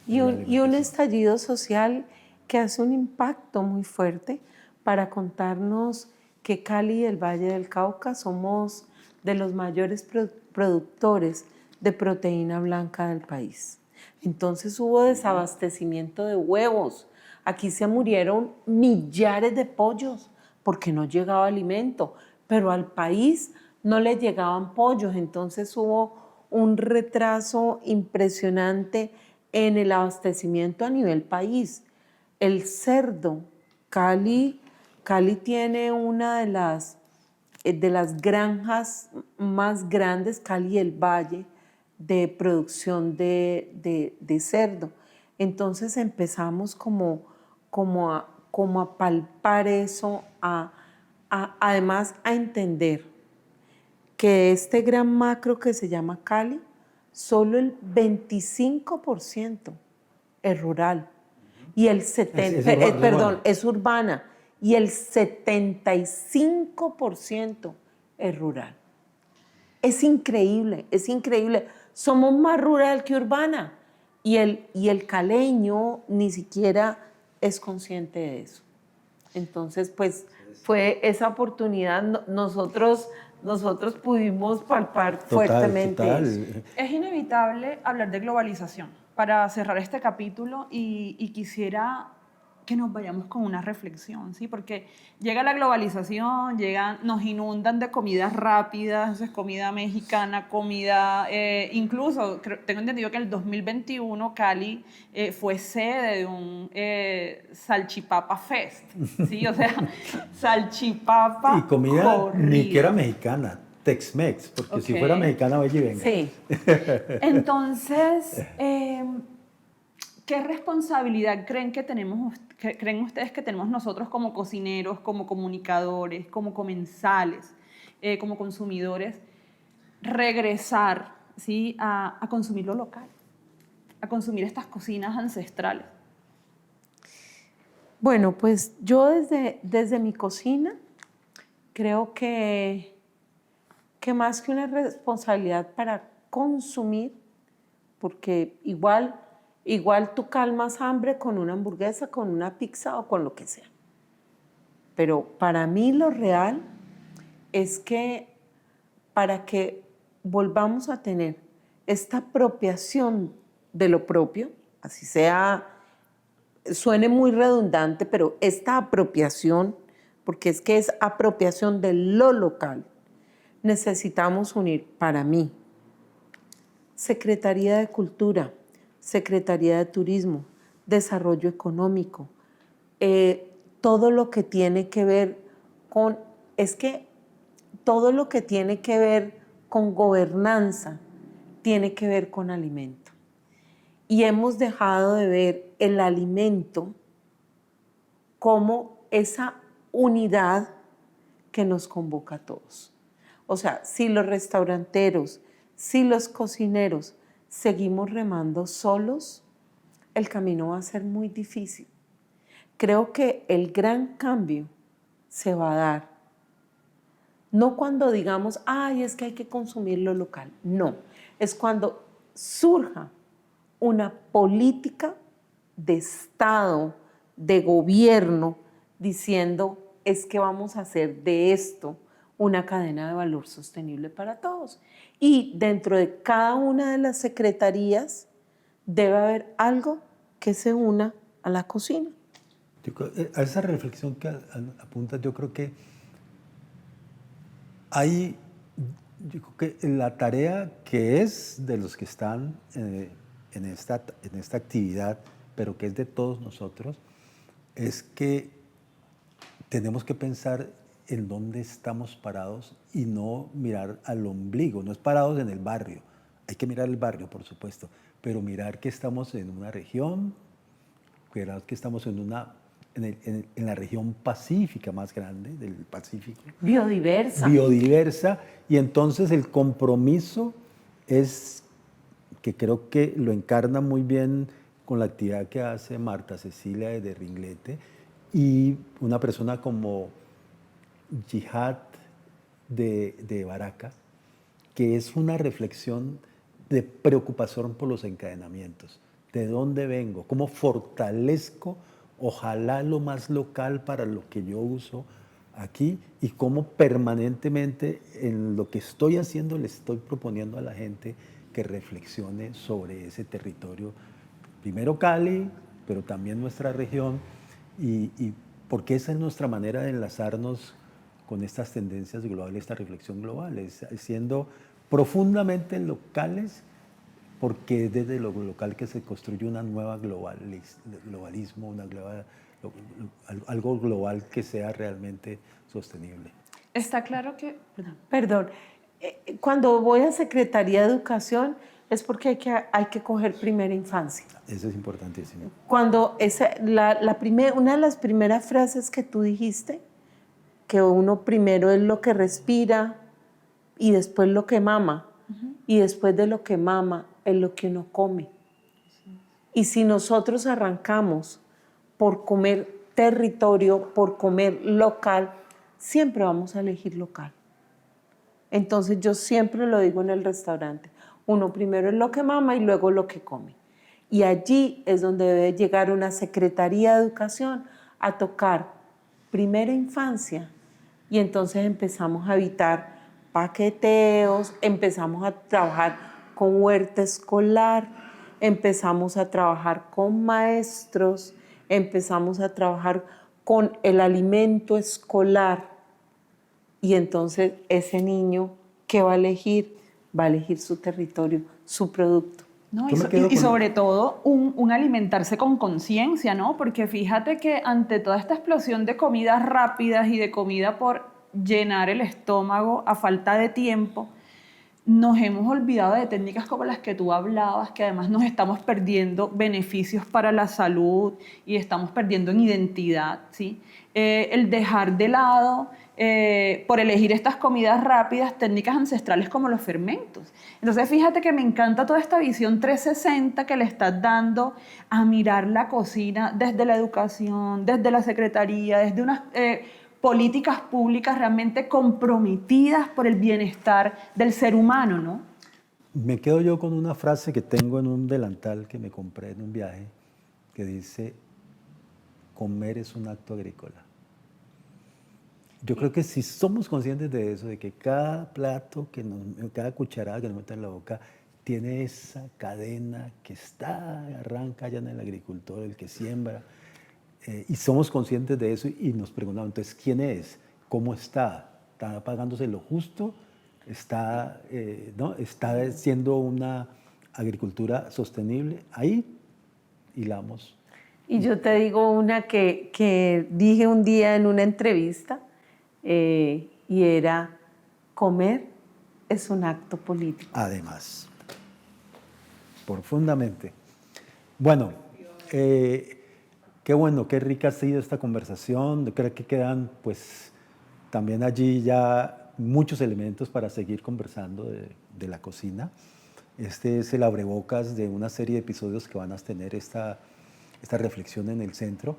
Y un estallido social que hace un impacto muy fuerte para contarnos que Cali y el Valle del Cauca somos de los mayores productores de proteína blanca del país. Entonces hubo desabastecimiento de huevos. Aquí se murieron millares de pollos porque no llegaba alimento, pero al país no le llegaban pollos. Entonces hubo un retraso impresionante en el abastecimiento a nivel país. El cerdo, Cali tiene una de las granjas más grandes, Cali y el Valle, de producción de cerdo. Entonces empezamos como a palpar eso, además a entender que este gran macro que se llama Cali, solo el 25% es rural y el 70, perdón, es urbana y el 75% es rural. Es increíble, es increíble. Somos más rural que urbana y el caleño ni siquiera es consciente de eso. Entonces, pues fue esa oportunidad, nosotros pudimos palpar fuertemente eso. Es inevitable hablar de globalización para cerrar este capítulo y quisiera que nos vayamos con una reflexión, ¿sí? Porque llega la globalización, nos inundan de comidas rápidas, es comida mexicana, comida, incluso tengo entendido que en el 2021 Cali fue sede de un salchipapa fest, ¿sí? O sea, salchipapa y comida corrida. ni que era mexicana, Tex-Mex, porque si fuera mexicana, vaya y venga. Sí. Entonces, ¿qué responsabilidad creen ustedes que tenemos nosotros como cocineros, como comunicadores, como comensales, como consumidores, regresar, ¿sí? a consumir lo local, a consumir estas cocinas ancestrales? Bueno, pues yo desde mi cocina creo que más que una responsabilidad para consumir, porque igual tú calmas hambre con una hamburguesa, con una pizza o con lo que sea. Pero para mí lo real es que para que volvamos a tener esta apropiación de lo propio, así sea, suene muy redundante, pero esta apropiación, porque es que es apropiación de lo local, necesitamos unir, para mí, Secretaría de Cultura, Secretaría de Turismo, Desarrollo Económico, todo lo que tiene que ver con, todo lo que tiene que ver con gobernanza tiene que ver con alimento. Y hemos dejado de ver el alimento como esa unidad que nos convoca a todos. O sea, si los restauranteros, si los cocineros seguimos remando solos, el camino va a ser muy difícil. Creo que el gran cambio se va a dar, no cuando digamos, ay, es que hay que consumir lo local. No, es cuando surja una política de Estado, de gobierno, diciendo, es que vamos a hacer de esto una cadena de valor sostenible para todos. Y dentro de cada una de las secretarías debe haber algo que se una a la cocina. A esa reflexión que apuntas, yo creo que hay, la tarea que es de los que están en esta actividad, pero que es de todos nosotros, es que tenemos que pensar en dónde estamos parados y no mirar al ombligo, no es parados en el barrio, hay que mirar el barrio, por supuesto, pero mirar que estamos en una región, mirar que estamos en la región pacífica más grande del Pacífico. Biodiversa, y entonces el compromiso es, que creo que lo encarna muy bien con la actividad que hace Marta Cecilia de Ringlete, y una persona como Jihad de Baraka, que es una reflexión de preocupación por los encadenamientos. ¿De dónde vengo? ¿Cómo fortalezco, ojalá lo más local para lo que yo uso aquí? Y cómo permanentemente en lo que estoy haciendo le estoy proponiendo a la gente que reflexione sobre ese territorio, primero Cali, pero también nuestra región, y porque esa es nuestra manera de enlazarnos con estas tendencias globales, esta reflexión global, es siendo profundamente locales, porque es desde lo local que se construye una nueva globalismo, algo global que sea realmente sostenible. Está claro que... Perdón, cuando voy a Secretaría de Educación es porque hay que coger primera infancia. Eso es importantísimo. Cuando una de las primeras frases que tú dijiste, que uno primero es lo que respira y después lo que mama, y después de lo que mama es lo que uno come. Y si nosotros arrancamos por comer territorio, por comer local, siempre vamos a elegir local. Entonces yo siempre lo digo en el restaurante, uno primero es lo que mama y luego lo que come. Y allí es donde debe llegar una Secretaría de Educación a tocar primera infancia, y entonces empezamos a evitar paqueteos, empezamos a trabajar con huerta escolar, empezamos a trabajar con maestros, empezamos a trabajar con el alimento escolar, y entonces ese niño, ¿qué va a elegir? Va a elegir su territorio, su producto. No, y sobre todo un alimentarse con conciencia, ¿no? Porque fíjate que ante toda esta explosión de comidas rápidas y de comida por llenar el estómago a falta de tiempo, nos hemos olvidado de técnicas como las que tú hablabas, que además nos estamos perdiendo beneficios para la salud y estamos perdiendo en identidad, ¿sí? El dejar de lado, por elegir estas comidas rápidas, técnicas ancestrales como los fermentos. Entonces, fíjate que me encanta toda esta visión 360 que le estás dando a mirar la cocina desde la educación, desde la secretaría, desde unas políticas públicas realmente comprometidas por el bienestar del ser humano, ¿no? Me quedo yo con una frase que tengo en un delantal que me compré en un viaje, que dice, comer es un acto agrícola. Yo creo que si somos conscientes de eso, de que cada plato, cada cucharada que nos meta en la boca, tiene esa cadena que arranca allá en el agricultor, el que siembra, y somos conscientes de eso y nos preguntamos, entonces, ¿quién es? ¿Cómo está? ¿Está pagándose lo justo? ¿Está siendo una agricultura sostenible? Ahí hilamos. Y yo te digo una que dije un día en una entrevista, y era, comer es un acto político. Además, profundamente. Bueno, qué bueno, qué rica ha sido esta conversación. Yo creo que quedan pues también allí ya muchos elementos para seguir conversando de la cocina. Este es el abrebocas de una serie de episodios que van a tener esta reflexión en el centro.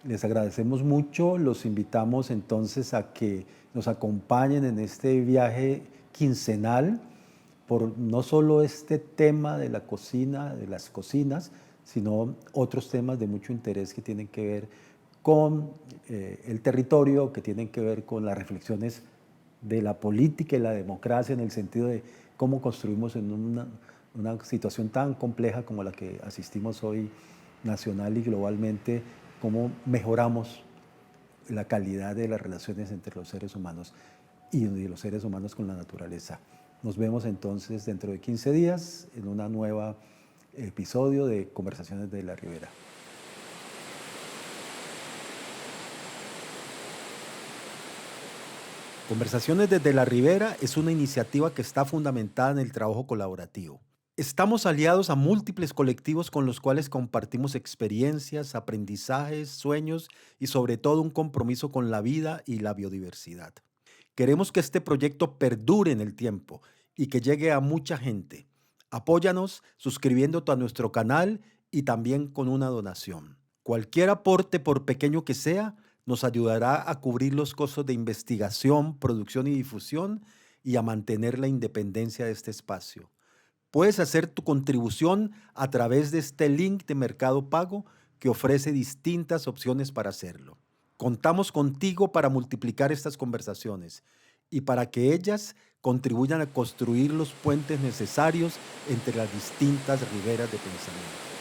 Les agradecemos mucho, los invitamos entonces a que nos acompañen en este viaje quincenal por no solo este tema de la cocina, de las cocinas, sino otros temas de mucho interés que tienen que ver con el territorio, que tienen que ver con las reflexiones de la política y la democracia en el sentido de cómo construimos en una situación tan compleja como la que asistimos hoy nacional y globalmente, cómo mejoramos la calidad de las relaciones entre los seres humanos y de los seres humanos con la naturaleza. Nos vemos entonces dentro de 15 días en un nuevo episodio de Conversaciones de la Ribera. Conversaciones desde la Ribera es una iniciativa que está fundamentada en el trabajo colaborativo. Estamos aliados a múltiples colectivos con los cuales compartimos experiencias, aprendizajes, sueños y sobre todo un compromiso con la vida y la biodiversidad. Queremos que este proyecto perdure en el tiempo y que llegue a mucha gente. Apóyanos suscribiéndote a nuestro canal y también con una donación. Cualquier aporte, por pequeño que sea, nos ayudará a cubrir los costos de investigación, producción y difusión y a mantener la independencia de este espacio. Puedes hacer tu contribución a través de este link de Mercado Pago que ofrece distintas opciones para hacerlo. Contamos contigo para multiplicar estas conversaciones y para que ellas contribuyan a construir los puentes necesarios entre las distintas riberas de pensamiento.